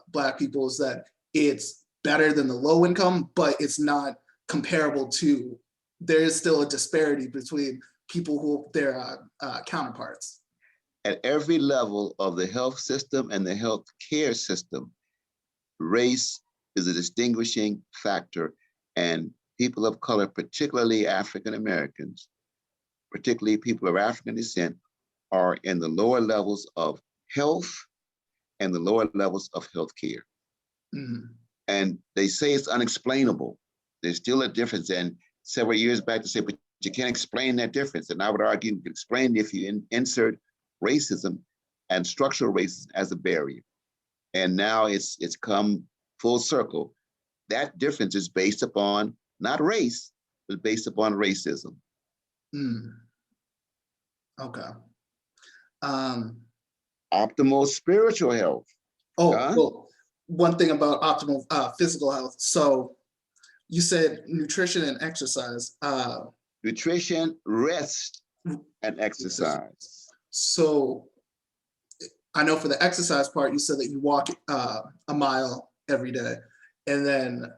Black people, is that it's better than the low income, but it's not comparable to, there is still a disparity between people who their counterparts. At every level of the health system and the health care system, race is a distinguishing factor, and people of color, particularly African Americans, particularly people of African descent, are in the lower levels of health and the lower levels of health care. And they say it's unexplainable. There's still a difference. And several years back, they say, but you can't explain that difference. And I would argue you can explain if you insert racism and structural racism as a barrier. And now it's come full circle. That difference is based upon not race, but based upon racism. Okay. Optimal spiritual health. Well, one thing about optimal physical health. So you said nutrition and exercise. Nutrition, rest, and exercise. So I know for the exercise part, you said that you walk a mile every day. And then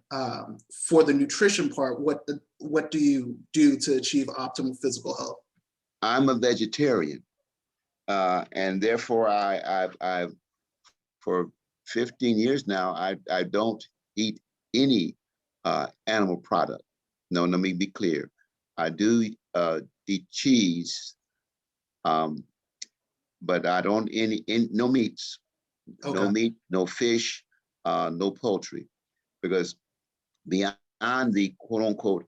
for the nutrition part, what do you do to achieve optimal physical health? I'm a vegetarian, and therefore I've for 15 years now, I don't eat any animal product. No, let me be clear. I do eat cheese, but I don't no meats, no Okay. meat, no fish, no poultry, because beyond the quote unquote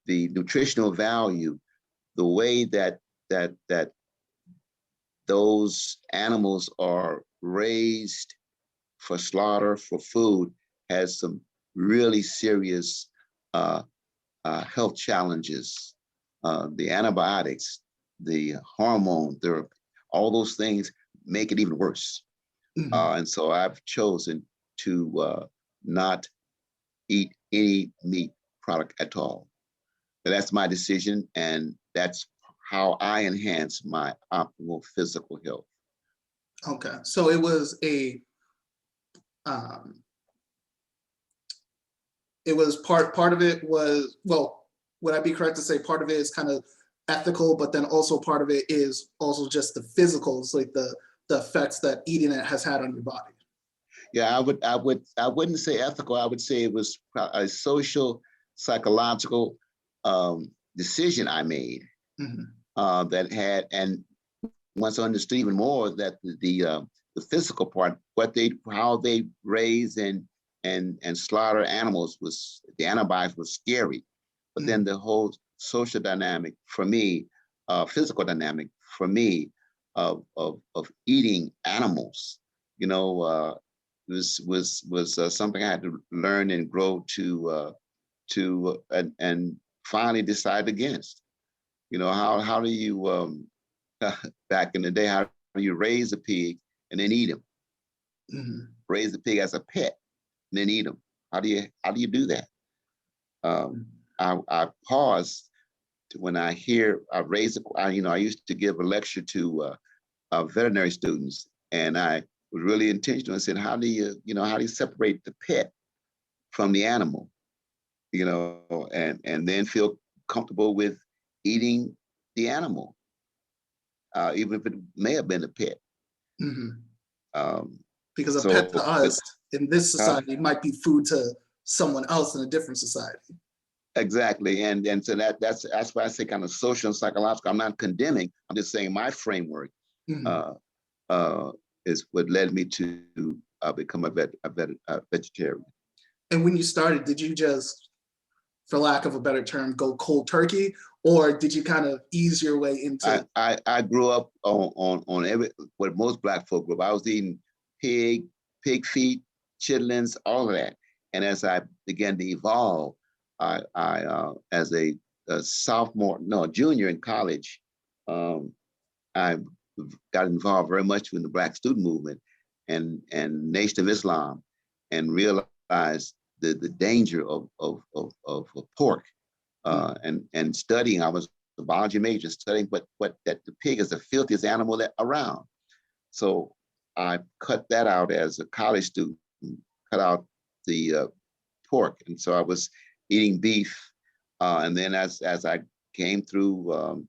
the nutritional value, the way that those animals are raised for slaughter for food has some really serious uh, health challenges. The antibiotics, the hormone therapy, all those things make it even worse. Mhm. And so I've chosen to not eat any meat product at all. So that's my decision, and that's how I enhance my optimal physical health. Okay. So it was um, part of it was, well, would I be correct to say part of it is kind of ethical, but then also part of it is also just the physicals, like the effects that eating it has had on your body. Yeah, I wouldn't say ethical. I would say it was a social, psychological decision I made Mhm. that had, and once I understood even more that the physical part, how they raise and slaughter animals was the antibiotics was scary, but then Mhm. the whole social dynamic for me, physical dynamic for me of eating animals, you know, was something I had to learn and grow and finally decide against. You know, how do you back in the day, how do you raise a pig and then eat him? Mhm. Raise the pig as a pet and then eat him. How do you do that? Um, Mhm. I pause when I hear I raise I used to give a lecture to veterinary students, and I was really intentional and said, how do you separate the pet from the animal, and then feel comfortable with eating the animal, even if it may have been a pet. Mhm. Um, Because a pet to so, but, us in this uh, society might be food to someone else in a different society. exactly, and so that's why I say kind of social and psychological. I'm not condemning. I'm just saying my framework Mhm. uh, uh, is what led me to become a vegetarian. And when you started, did you just, for lack of a better term, go cold turkey, or did you kind of ease your way into? I grew up on every what most black folk grew up. I was eating pig, pig feet, chitlins, all of that. And as I began to evolve, I as a sophomore, no, junior in college, um, I got involved very much in the Black student movement and Nation of Islam, and realized the danger of pork, Mhm. and studying. I was a biology major, studying what that the pig is the filthiest animal that around. So I cut that out as a college student, cut out the pork, and so I was eating beef. And then as I came through,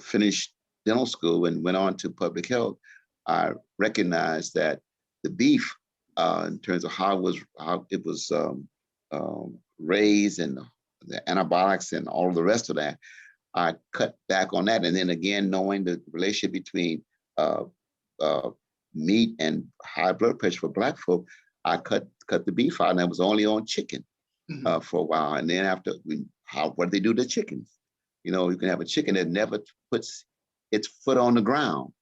finished dental school and went on to public health, I recognized that the beef, in terms of how it was raised and the antibiotics and all of the rest of that, I cut back on that. And then again, knowing the relationship between uh, uh, meat and high blood pressure for Black folk, I cut the beef out, and I was only on chicken Mhm. for a while. And then after, what do they do to chickens? You can have a chicken that never puts its foot on the ground,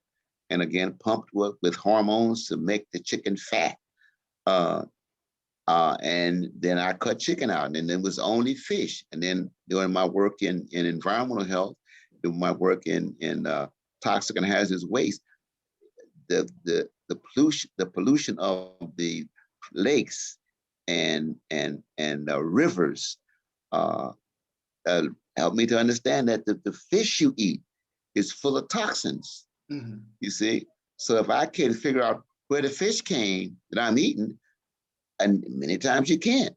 and again pumped with hormones to make the chicken fat. Uh, and then I cut chicken out, and then it was only fish. And then doing my work in environmental health, doing my work in toxic and hazardous waste, the pollution of the lakes and rivers uh, uh, helped me to understand that the fish you eat is full of toxins. Mhm. You see, so if I can figure out where the fish came that I'm eating, and many times you can't,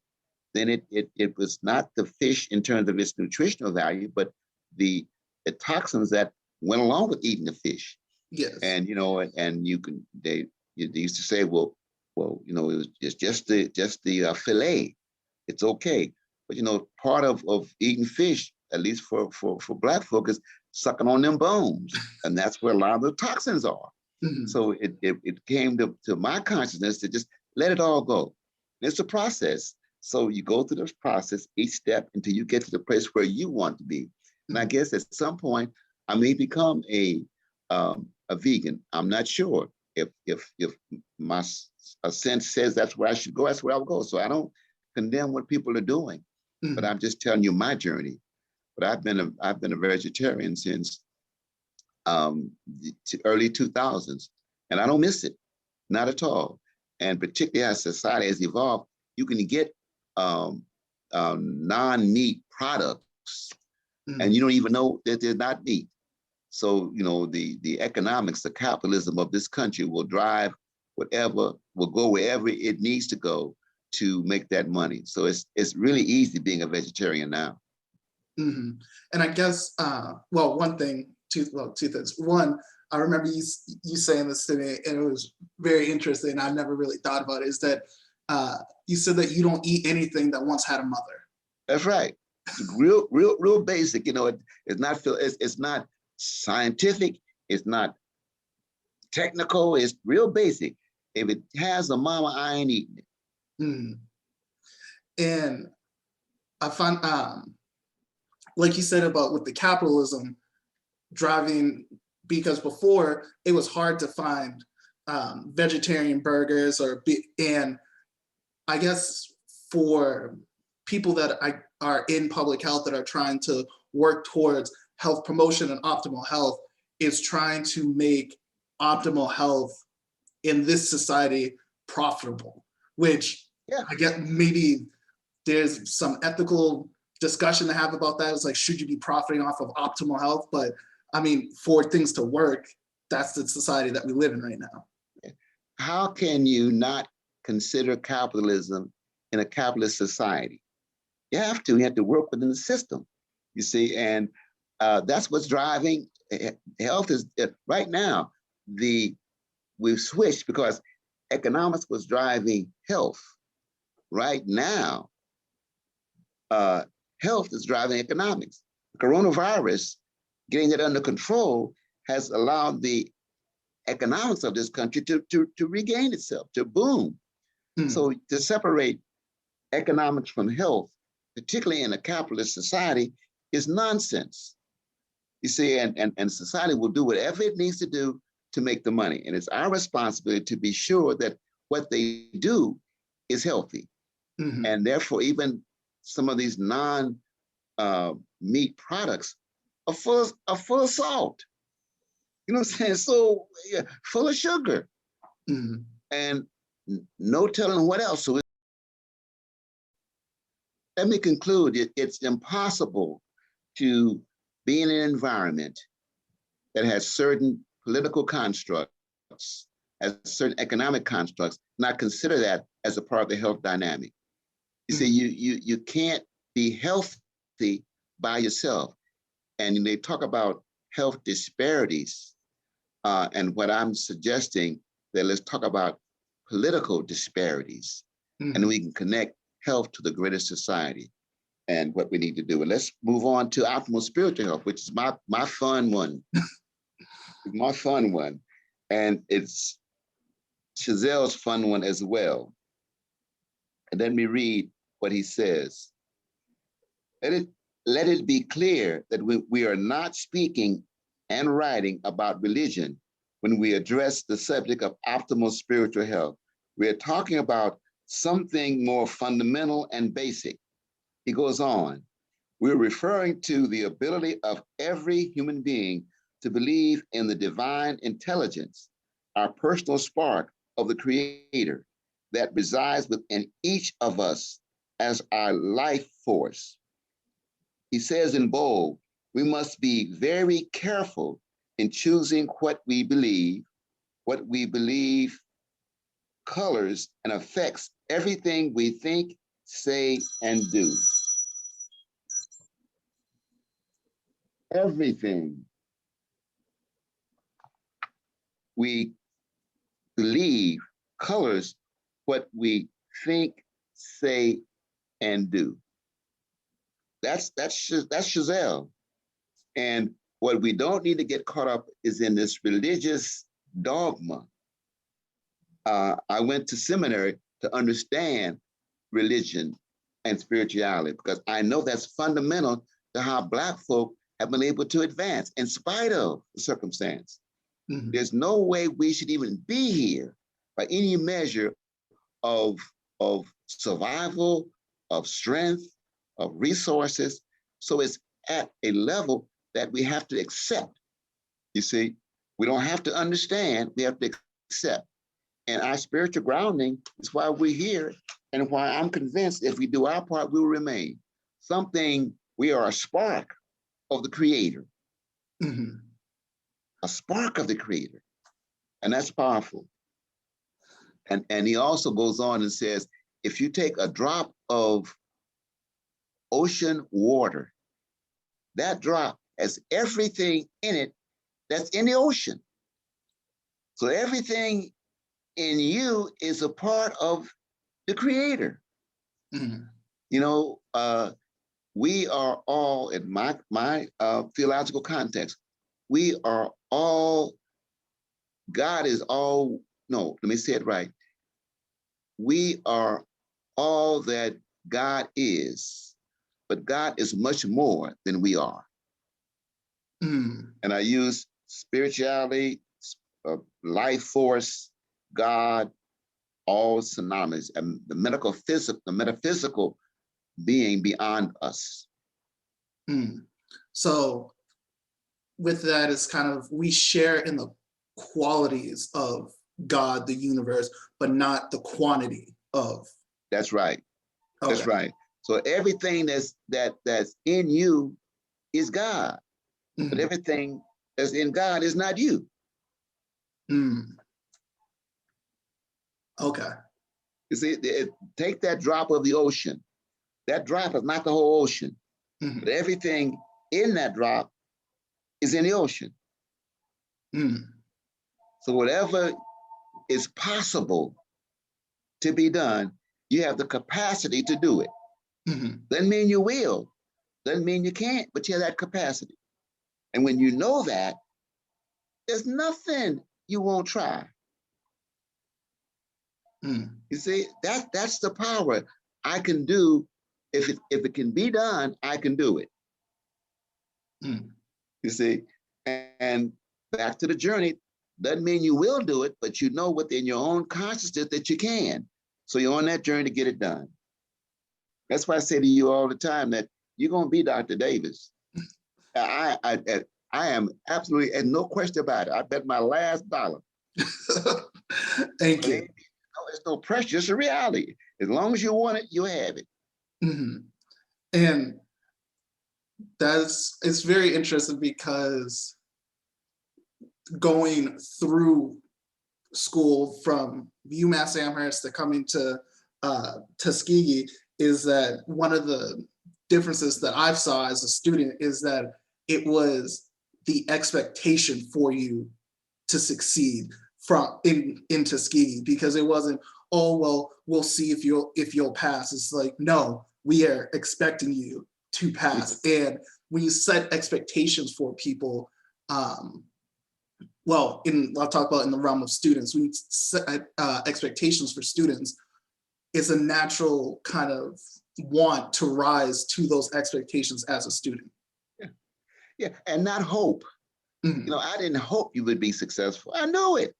then it was not the fish in terms of its nutritional value, but the the toxins that went along with eating the fish. Yes. And you can they used to say, well, it's just the fillet, it's okay, But part of eating fish, at least for Black folk, is sucking on them bones, and that's where a lot of the toxins are. So it came to my consciousness to just let it all go. And it's a process. So you go through this process each step until you get to the place where you want to be. And I guess at some point I may become a vegan. I'm not sure. If my sense says that's where I should go, that's where I'll go. So I don't condemn what people are doing, but I'm just telling you my journey. But I've been a vegetarian since the early 2000s, and I don't miss it, not at all. And particularly as society has evolved, you can get non-meat products, and you don't even know that they're not meat. So the economics, the capitalism of this country will drive whatever, will go wherever it needs to go to make that money. So it's really easy being a vegetarian now. And I guess, well, two things. One, I remember you saying this to me, and it was very interesting. I never really thought about it. Is that you said that you don't eat anything that once had a mother. That's right. Real basic. It's not scientific. It's not technical. It's real basic. If it has a mama, I ain't eating it. And I find, like you said about with the capitalism driving, because before it was hard to find vegetarian burgers and I guess for people that are in public health that are trying to work towards health promotion and optimal health, is trying to make optimal health in this society profitable, which I guess maybe there's some ethical discussion to have about that. It's like, should you be profiting off of optimal health? But I mean, for things to work, that's the society that we live in right now. How can you not consider capitalism in a capitalist society? You have to work within the system, you see, and that's what's driving health. Is right now we've switched because economics was driving health. Right now, health is driving economics. Coronavirus, getting it under control, has allowed the economics of this country to regain itself, to boom. So to separate economics from health, particularly in a capitalist society, is nonsense. You see, and society will do whatever it needs to do to make the money. And it's our responsibility to be sure that what they do is healthy. And therefore, even some of these non-meat products are full of salt. You know what I'm saying? So full of sugar. And no telling what else. So let me conclude. It's impossible to be in an environment that has certain political constructs, has certain economic constructs, not consider that as a part of the health dynamic. You see, you can't be healthy by yourself. And they talk about health disparities. And what I'm suggesting, that let's talk about political disparities, and we can connect health to the greater society and what we need to do. And let's move on to optimal spiritual health, which is my fun one. My fun one. And it's Chissell's fun one as well. And let me read what he says. Let it be clear that we are not speaking and writing about religion when we address the subject of optimal spiritual health. We are talking about something more fundamental and basic. He goes on, we're referring to the ability of every human being to believe in the divine intelligence, our personal spark of the Creator that resides within each of us as our life force. He says in bold, we must be very careful in choosing what we believe. What we believe colors and affects everything we think, say, and do. Everything we believe colors what we think, say, and do. That's Chissell. And what we don't need to get caught up is in this religious dogma. I went to seminary to understand religion and spirituality because I know that's fundamental to how Black folk have been able to advance in spite of the circumstance. Mm-hmm. There's no way we should even be here by any measure of survival, of strength, of resources. So it's at a level that we have to accept. You see, we don't have to understand, we have to accept. And our spiritual grounding is why we're here and why I'm convinced if we do our part, we will remain. We are a spark of the Creator. Mm-hmm. A spark of the Creator. And that's powerful. And he also goes on and says, if you take a drop of ocean water, that drop has everything in it that's in the ocean. So everything in you is a part of the Creator. Mm-hmm. You know, we are all, in my theological context, we are all, God is all, no, let me say it right. We are all that God is, but God is much more than we are. Mm. And I use spirituality, life force, God, all synonymous, and the metaphysical being beyond us. Mm. So with that, it's kind of, we share in the qualities of God, the universe, but not the quantity of. That's right. Okay. That's right. So everything that's in you is God, mm-hmm. But everything that's in God is not you. Mm. Okay. You see, take that drop of the ocean. That drop is not the whole ocean, mm-hmm. But everything in that drop is in the ocean. Mm. So whatever is possible to be done, you have the capacity to do it. Mm-hmm. Doesn't mean you will, doesn't mean you can't, but you have that capacity. And when you know that, there's nothing you won't try. Mm. You see, that's the power. I can do, if it can be done, I can do it. Mm. You see, and back to the journey, doesn't mean you will do it, but you know within your own consciousness that you can. So you're on that journey to get it done. That's why I say to you all the time that you're going to be Dr. Davis. I am absolutely, and no question about it. I bet my last dollar. Thank you. There's no pressure, it's a reality. As long as you want it, you have it. Mm-hmm. And it's very interesting because going through school from UMass Amherst to coming to Tuskegee is that one of the differences that I've saw as a student is that it was the expectation for you to succeed in Tuskegee, because it wasn't, oh, well, we'll see if you'll pass. It's like, no, we are expecting you to pass. And when you set expectations for people, well, I'll talk about in the realm of students, when you set expectations for students, it's a natural kind of want to rise to those expectations as a student. Yeah, and not hope. Mm-hmm. You know, I didn't hope you would be successful. I know it.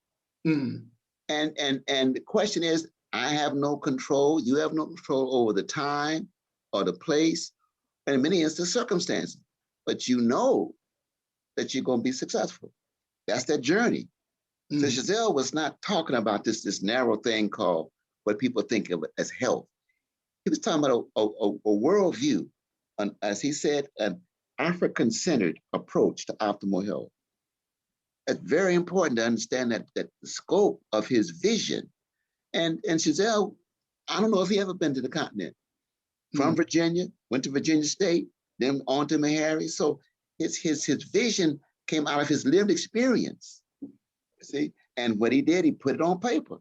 Mm-hmm. And the question is, I have no control. You have no control over the time or the place, and in many instances, circumstances. But you know that you're going to be successful. That's that journey. Mm-hmm. So Chissell was not talking about this narrow thing called what people think of as health. He was talking about a worldview, as he said, an African-centered approach to optimal health. It's very important to understand that the scope of his vision. And Chissell, I don't know if he ever been to the continent. From Virginia, went to Virginia State, then on to Meharry. So his vision came out of his lived experience. See, and what he did, he put it on paper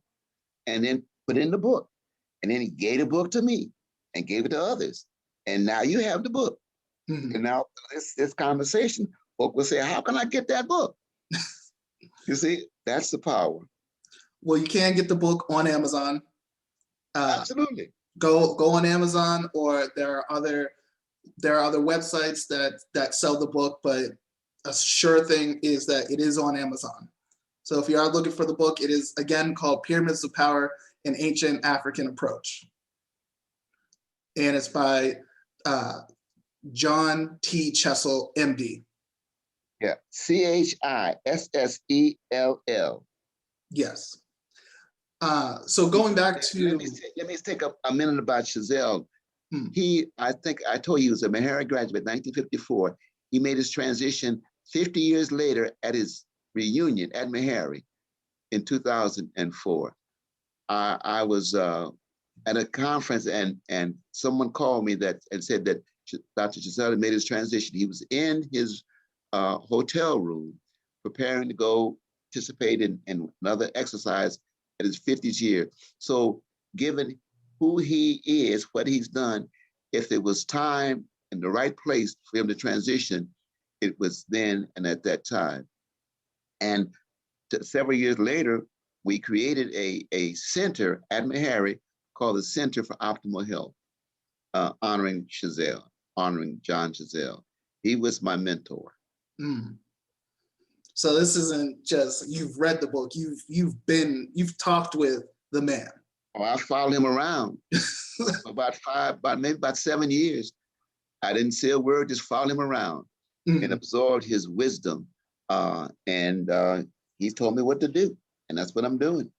and then put it in the book. And then he gave the book to me and gave it to others. And now you have the book. Mhm. And now this conversation, folk will say, how can I get that book? You see, that's the power. Well, you can get the book on Amazon. Absolutely. Go on Amazon, or there are other websites that sell the book, but a sure thing is that it is on Amazon. So if you are looking for the book, it is again called Pyramids of Power: An Ancient African Approach. And it's by John T. Chissell, MD. Yeah. Chissell. Yes. So going back to, let me take a minute about Chissell. I think I told you he was a Meharry graduate, 1954. He made his transition 50 years later at his reunion at Meharry in 2004. I was at a conference and someone called me and said that Dr. Chissell had made his transition. He was in his hotel room preparing to go participate in another exercise at his 50th year. So given who he is, what he's done, if it was time and the right place for him to transition, it was then and at that time. And several years later, we created a center at Meharry called the Center for Optimal Health, honoring Chissell, honoring John Chissell. He was my mentor. So this isn't just you've read the book, you've talked with the man. Oh, I followed him around about 7 years. I didn't say a word, just followed him around and absorbed his wisdom. And he told me what to do, and that's what I'm doing.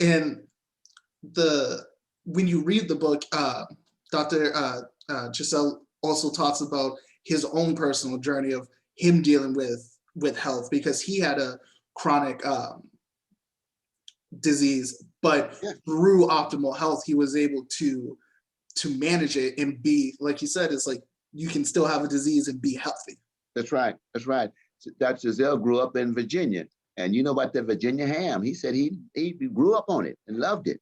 And when you read the book, Dr. Chissell also talks about his own personal journey of him dealing with health, because he had a chronic disease, but through optimal health, he was able to manage it and be, like you said, it's like you can still have a disease and be healthy. That's right. That's right. Dr. Chissell grew up in Virginia, and you know about the Virginia ham. He said he grew up on it and loved it.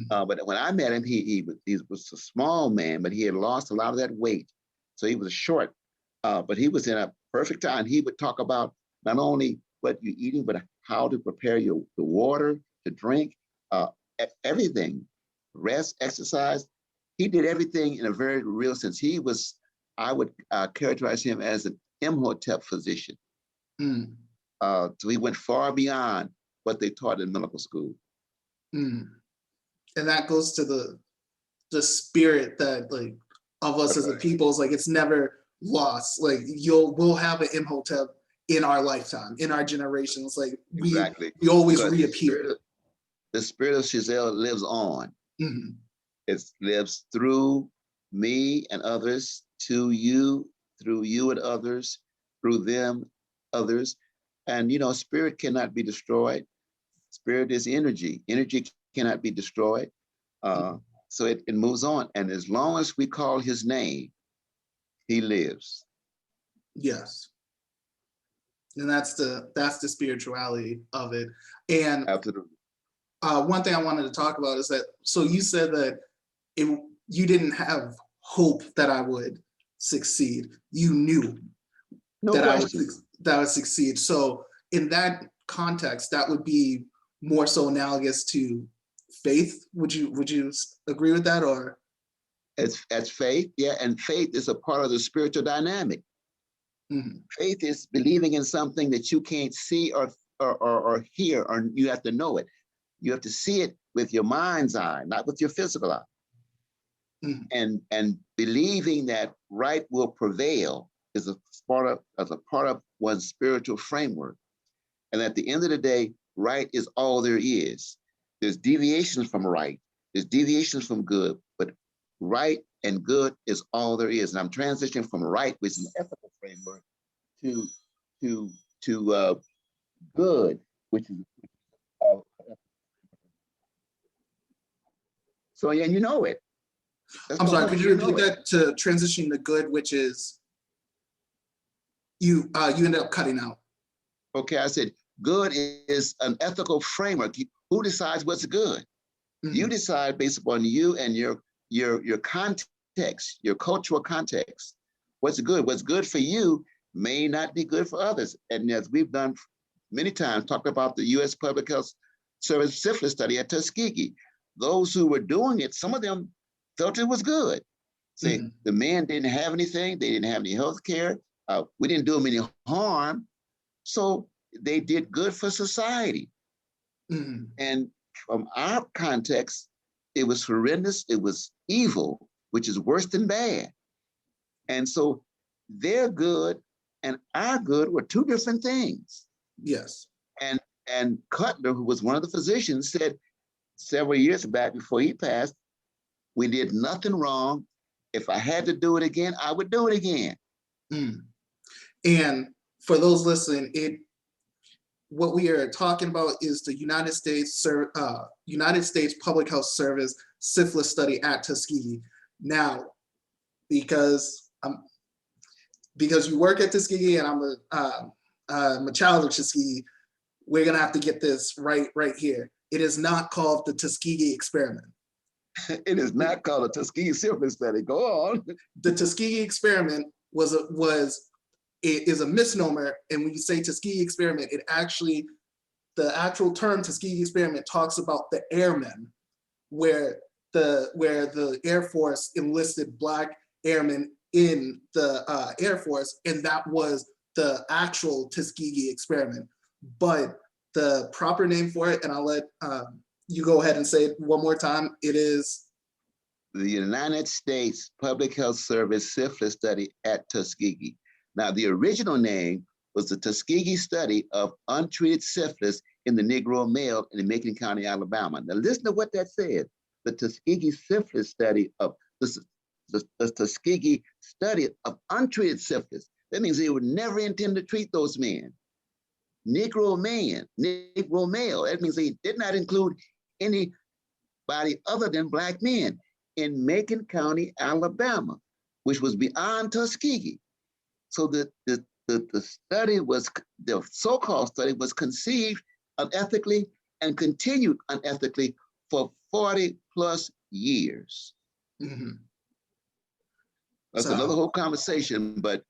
But when I met him, he was a small man, but he had lost a lot of that weight. So he was short, but he was in a perfect time. He would talk about not only what you're eating, but how to prepare the water to drink, everything, rest, exercise. He did everything in a very real sense. I would characterize him as an Imhotep physician. So he went far beyond what they taught in medical school. And that goes to the spirit that, like, of us as a people, is like it's never lost. Like we'll have an Imhotep in our lifetime, in our generations. Like we always reappear. The spirit of Chissell lives on. It lives through me and others, to you, through you and others, through them, others. And spirit cannot be destroyed. Spirit is energy. Energy cannot be destroyed. So it moves on. And as long as we call his name, he lives. Yes. And that's the spirituality of it. And absolutely. One thing I wanted to talk about is that, so you said that you didn't have hope that I would succeed. You knew that I would succeed. So in that context, that would be more so analogous to faith. Would you agree with that? Or it's faith, yeah, and faith is a part of the spiritual dynamic. Faith is believing in something that you can't see or hear, or you have to know it. You have to see it with your mind's eye, not with your physical eye. And believing that right will prevail is a part of one's spiritual framework. And at the end of the day, right is all there is. There's deviations from right, there's deviations from good, but right and good is all there is. And I'm transitioning from right, which is an ethical framework, to good, which is so yeah, you know it. I'm sorry, could you repeat that? To transition to good, which is you ended up cutting out. Okay, I said good is an ethical framework. Who decides what's good? You decide based upon you and your content context, your cultural context. What's good for you may not be good for others. And as we've done many times, talked about the U.S. Public Health Service syphilis study at Tuskegee. Those who were doing it, some of them felt it was good. Say the men didn't have anything, they didn't have any health care, we didn't do them any harm, so they did good for society. And from our context, it was horrendous, it was evil, which is worse than bad. And so their good and our good were two different things. Yes. And Cutler, who was one of the physicians, said several years back before he passed, we did nothing wrong. If I had to do it again, I would do it again. And for those listening, what we are talking about is the United States Public Health Service syphilis study at Tuskegee. Now, because you work at Tuskegee and I'm a child of Tuskegee, we're gonna have to get this right here. It is not called the Tuskegee Experiment. It is not called a Tuskegee syphilis study. Go on. The Tuskegee Experiment is a misnomer, and when you say Tuskegee Experiment, the actual term Tuskegee Experiment talks about the airmen, where the Air Force enlisted Black airmen in the Air Force, and that was the actual Tuskegee Experiment. But the proper name for it, and I'll let you go ahead and say it one more time, it is the United States Public Health Service syphilis study at Tuskegee. Now, the original name was the Tuskegee study of untreated syphilis in the Negro male in Macon County, Alabama. Now, listen to what that says. The Tuskegee syphilis study of the Tuskegee study of untreated syphilis. That means they would never intend to treat those men. Negro male. That means they did not include anybody other than Black men in Macon County, Alabama, which was beyond Tuskegee. So the study was, the so-called study was conceived unethically and continued unethically for 40 plus years. That's another whole conversation, but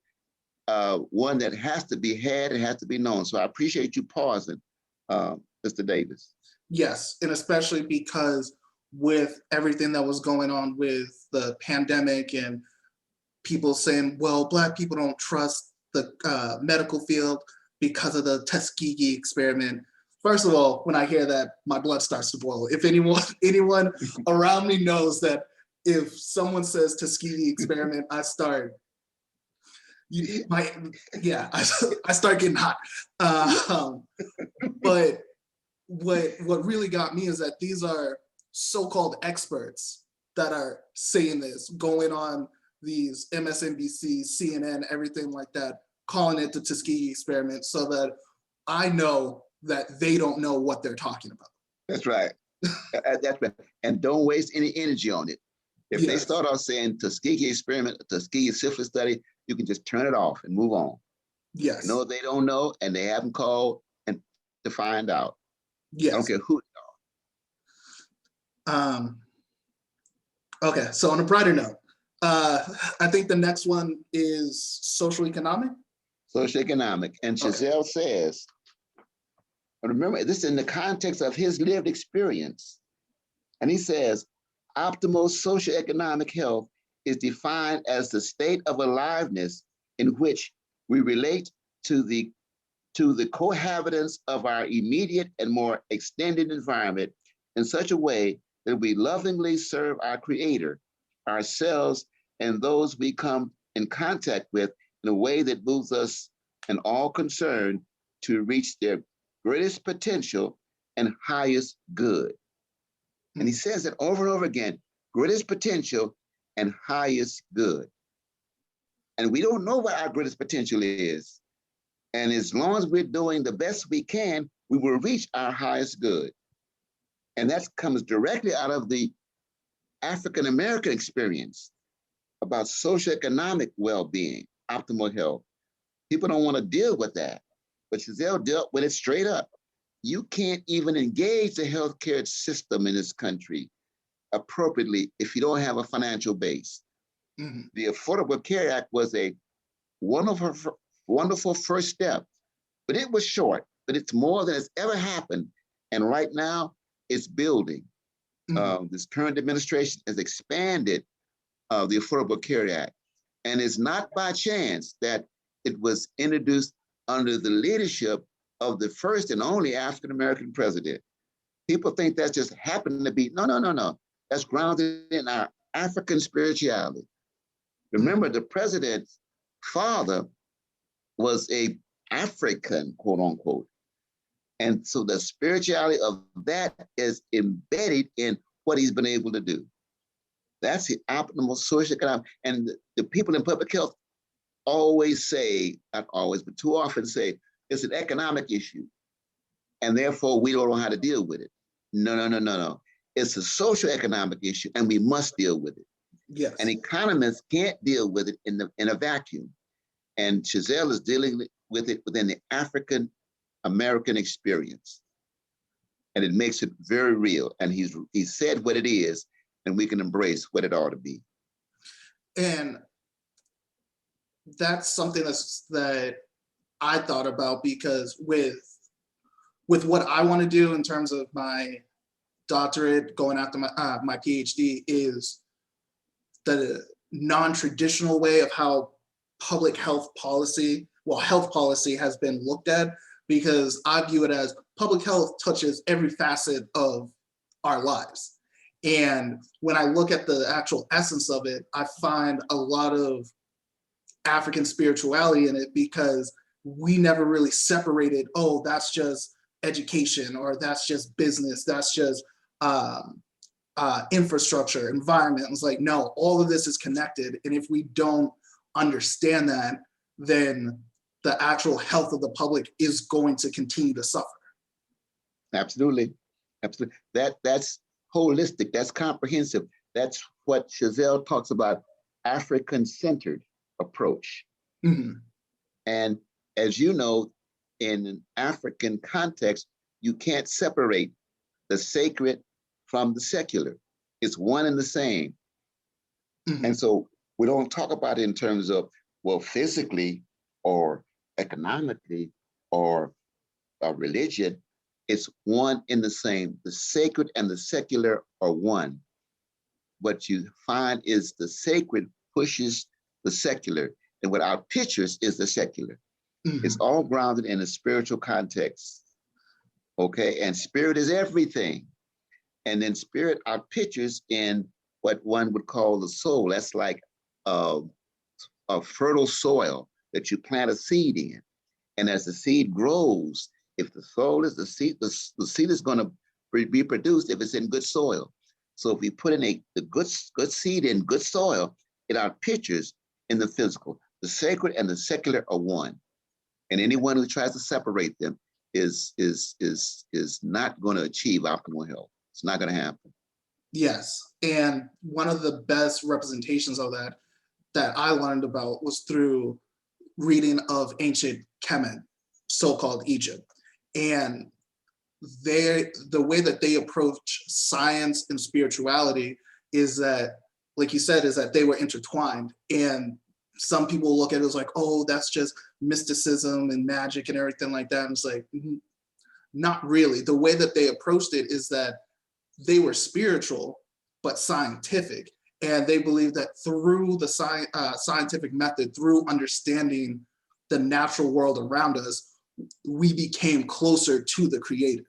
one that has to be had and has to be known. So I appreciate you pausing, Mr. Davis. Yes, and especially because with everything that was going on with the pandemic and people saying, well, Black people don't trust the medical field because of the Tuskegee Experiment. First of all, when I hear that, my blood starts to boil. If anyone around me knows that if someone says Tuskegee Experiment, I start getting hot. But what really got me is that these are so-called experts that are saying this, going on these MSNBC, CNN, everything like that, calling it the Tuskegee Experiment, so that I know that they don't know what they're talking about. That's right. That's right. And don't waste any energy on it. If they start off saying Tuskegee Experiment, Tuskegee syphilis study, you can just turn it off and move on. Yes. You know they don't know, and they haven't called and to find out. Yes. I don't care who they are. Okay, so on a brighter note, I think the next one is social economic. Social economic, and Chissell says, remember this in the context of his lived experience, and he says, optimal socioeconomic health is defined as the state of aliveness in which we relate to the cohabitants of our immediate and more extended environment in such a way that we lovingly serve our Creator, ourselves, and those we come in contact with in a way that moves us and all concerned to reach their greatest potential and highest good. And he says that over and over again, greatest potential and highest good. And we don't know what our greatest potential is. And as long as we're doing the best we can, we will reach our highest good. And that comes directly out of the African-American experience about socioeconomic well-being, optimal health. People don't want to deal with that, but Chissell dealt with it straight up. You can't even engage the healthcare system in this country appropriately if you don't have a financial base. Mhm. The Affordable Care Act was a wonderful, wonderful first step, but it was short, but it's more than has ever happened. And right now it's building. Mhm. This current administration has expanded the Affordable Care Act. And it's not by chance that it was introduced under the leadership of the first and only African-American president. People think that's just happened to be, no, no, no, no. That's grounded in our African spirituality. Remember, Mhm. the president's father was a African, quote unquote. And so the spirituality of that is embedded in what he's been able to do. That's the optimal social economic. And the people in public health always say, not always, but too often say, it's an economic issue. And therefore, we don't know how to deal with it. No, no, no, no, no. It's a social economic issue, and we must deal with it. And Yes. economists can't deal with it in a vacuum. And Chissell is dealing with it within the African American experience. And it makes it very real. And he's said what it is, and we can embrace what it ought to be. And that's something that I thought about, because with what I want to do in terms of my doctorate, going after my PhD, is the non-traditional way of how public health policy, well, health policy has been looked at, because I view it as public health touches every facet of our lives. And when I look at the actual essence of it, I find a lot of African spirituality in it, because we never really separated, oh, that's just education, or that's just business, that's just infrastructure, environment. It's like, no, all of this is connected. And if we don't understand that, then the actual health of the public is going to continue to suffer. Absolutely. Absolutely. That's holistic, that's comprehensive. That's what Chissell talks about, African-centered approach. Mhm. And as you know, in an African context, you can't separate the sacred from the secular. It's one and the same. And Mhm. so we don't talk about it in terms of, well, physically or economically or religion. It's one in the same. The sacred and the secular are one. What you find is the sacred pushes the secular, and what our pictures is the secular. It's Mhm. all grounded in a spiritual context. Okay, and spirit is everything. And then spirit are pictures in what one would call the soul. That's like a, a fertile soil that you plant a seed in. And as the seed grows, if the soil is the seed, the seed is going to be produced if it's in good soil. So if we put in the good seed in good soil, it are pictures in the physical. The sacred and the secular are one. And anyone who tries to separate them is not going to achieve optimal health. It's not going to happen. Yes. And one of the best representations of that I learned about was through reading of ancient Kemet, so-called Egypt. And the way that they approach science and spirituality is that, like you said, is that they were intertwined. And some people look at it as like, oh, that's just mysticism and magic and everything like that. And it's like, not really. The way that they approached it is that they were spiritual but scientific, and they believed that through the scientific method, through understanding the natural world around us, we became closer to the creator.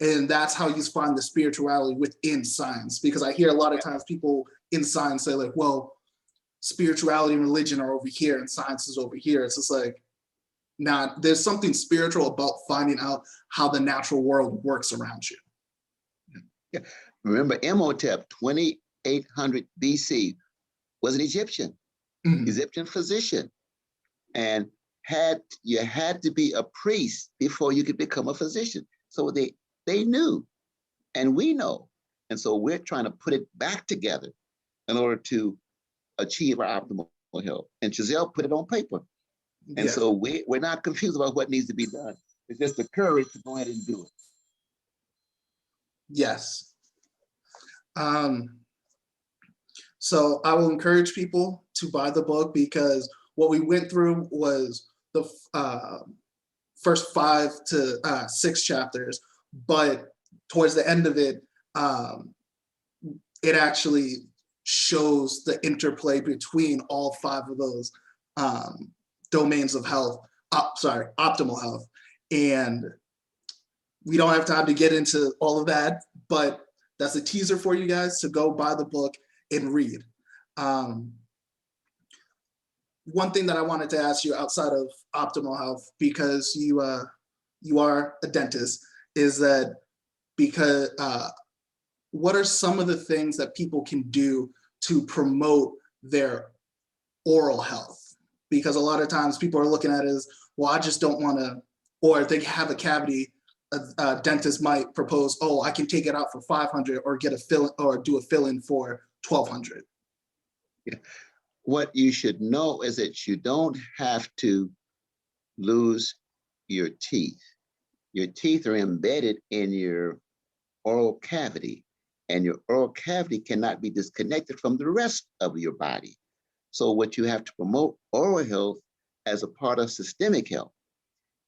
And that's how you find the spirituality within science, because I hear a lot of times people in science say like, well, spirituality and religion are over here and science is over here. It's just like, nah, there's something spiritual about finding out how the natural world works around you. Yeah. Remember, Imhotep, 2800 BC, was an Egyptian, Mhm. Egyptian physician. And you had to be a priest before you could become a physician. So they knew, and we know. And so we're trying to put it back together in order to achieve our optimal health. And Chissell put it on paper. And Yeah. so we're not confused about what needs to be done. It's just the courage to go ahead and do it. Yes. Um, So I will encourage people to buy the book, because what we went through was the first 5 to 6 chapters, but towards the end of it, it actually shows the interplay between all 5 of those domains of health, optimal health. And we don't have time to get into all of that, but that's a teaser for you guys to go buy the book and read. One thing that I wanted to ask you outside of optimal health, because you are a dentist, is that because what are some of the things that people can do to promote their oral health? Because a lot of times people are looking at it as, well, I just don't want to, or if they have a cavity, a dentist might propose, oh, I can take it out for $500 or get a fill or do a fill-in for $1,200. Yeah. What you should know is that you don't have to lose your teeth. Your teeth are embedded in your oral cavity, and your oral cavity cannot be disconnected from the rest of your body. So what you have to promote oral health as a part of systemic health.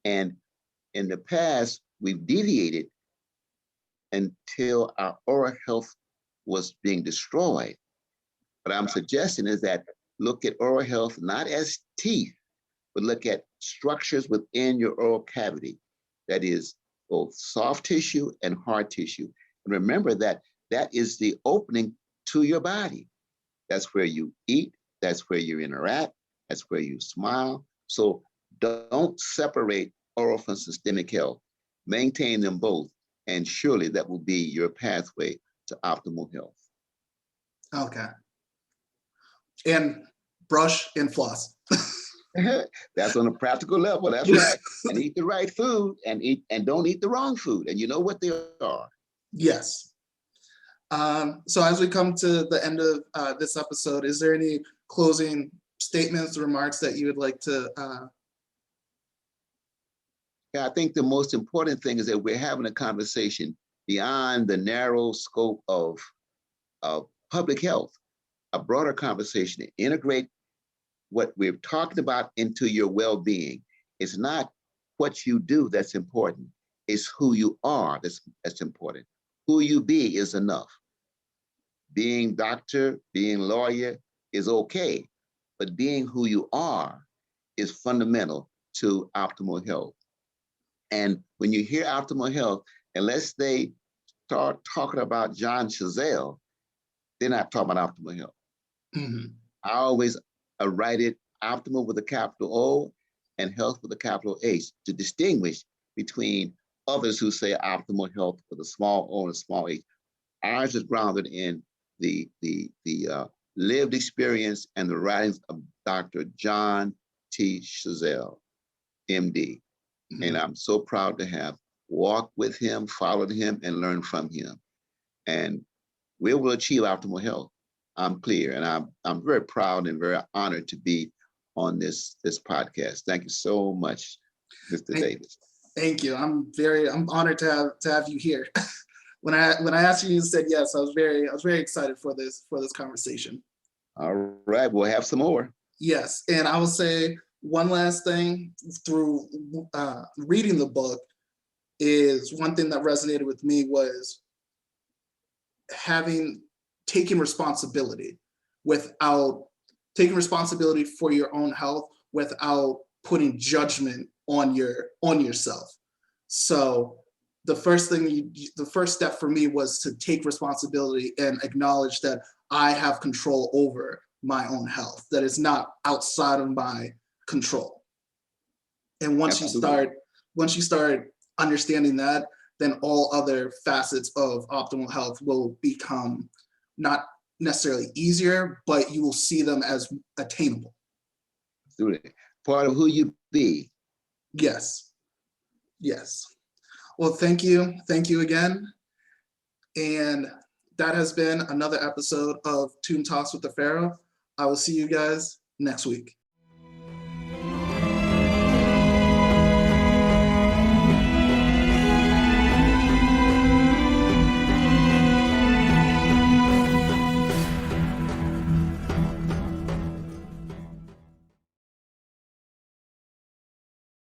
And in the past, we've deviated until our oral health was being destroyed. What I'm suggesting is that look at oral health not as teeth, but look at structures within your oral cavity. That is both soft tissue and hard tissue. And remember that that is the opening to your body. That's where you eat, that's where you interact, that's where you smile. So don't separate oral from systemic health. Maintain them both, and surely that will be your pathway to optimal health. Okay. And brush and floss. That's on a practical level. That's right. And eat the right food, and don't eat the wrong food. And you know what they are. Yes. So as we come to the end of this episode, is there any closing statements, remarks that you would like to? Yeah, I think the most important thing is that we're having a conversation beyond the narrow scope of public health, a broader conversation to integrate what we're talking about into your well-being. It's not what you do that's important. It's who you are that's important. Who you be is enough. Being doctor, being lawyer is okay, but being who you are is fundamental to optimal health. And when you hear optimal health, unless they start talking about John Chissell, they're not talking about optimal health. Mm-hmm. I always write it optimal with a capital O and health with a capital H to distinguish between others who say optimal health with a small O and a small H. Ours is grounded in the lived experience and the writings of Dr. John T. Chissell, MD. Mm-hmm. And I'm so proud to have walked with him, followed him, and learned from him. And we will achieve optimal health. I'm clear, and I'm very proud and very honored to be on this podcast. Thank you so much, Mr. Davis. Thank you. I'm honored to have you here. When I asked you, you said yes. I was very excited for this conversation. All right, we'll have some more. Yes, and I will say one last thing through reading the book is one thing that resonated with me was taking responsibility for your own health without putting judgment on yourself. So the first step for me was to take responsibility and acknowledge that I have control over my own health, that it's not outside of my control. And once you start understanding that, then all other facets of optimal health will become not necessarily easier, but you will see them as attainable. Part of who you be. Yes. Well, thank you again. And that has been another episode of Tune Talks with the Pharaoh. I will see you guys next week.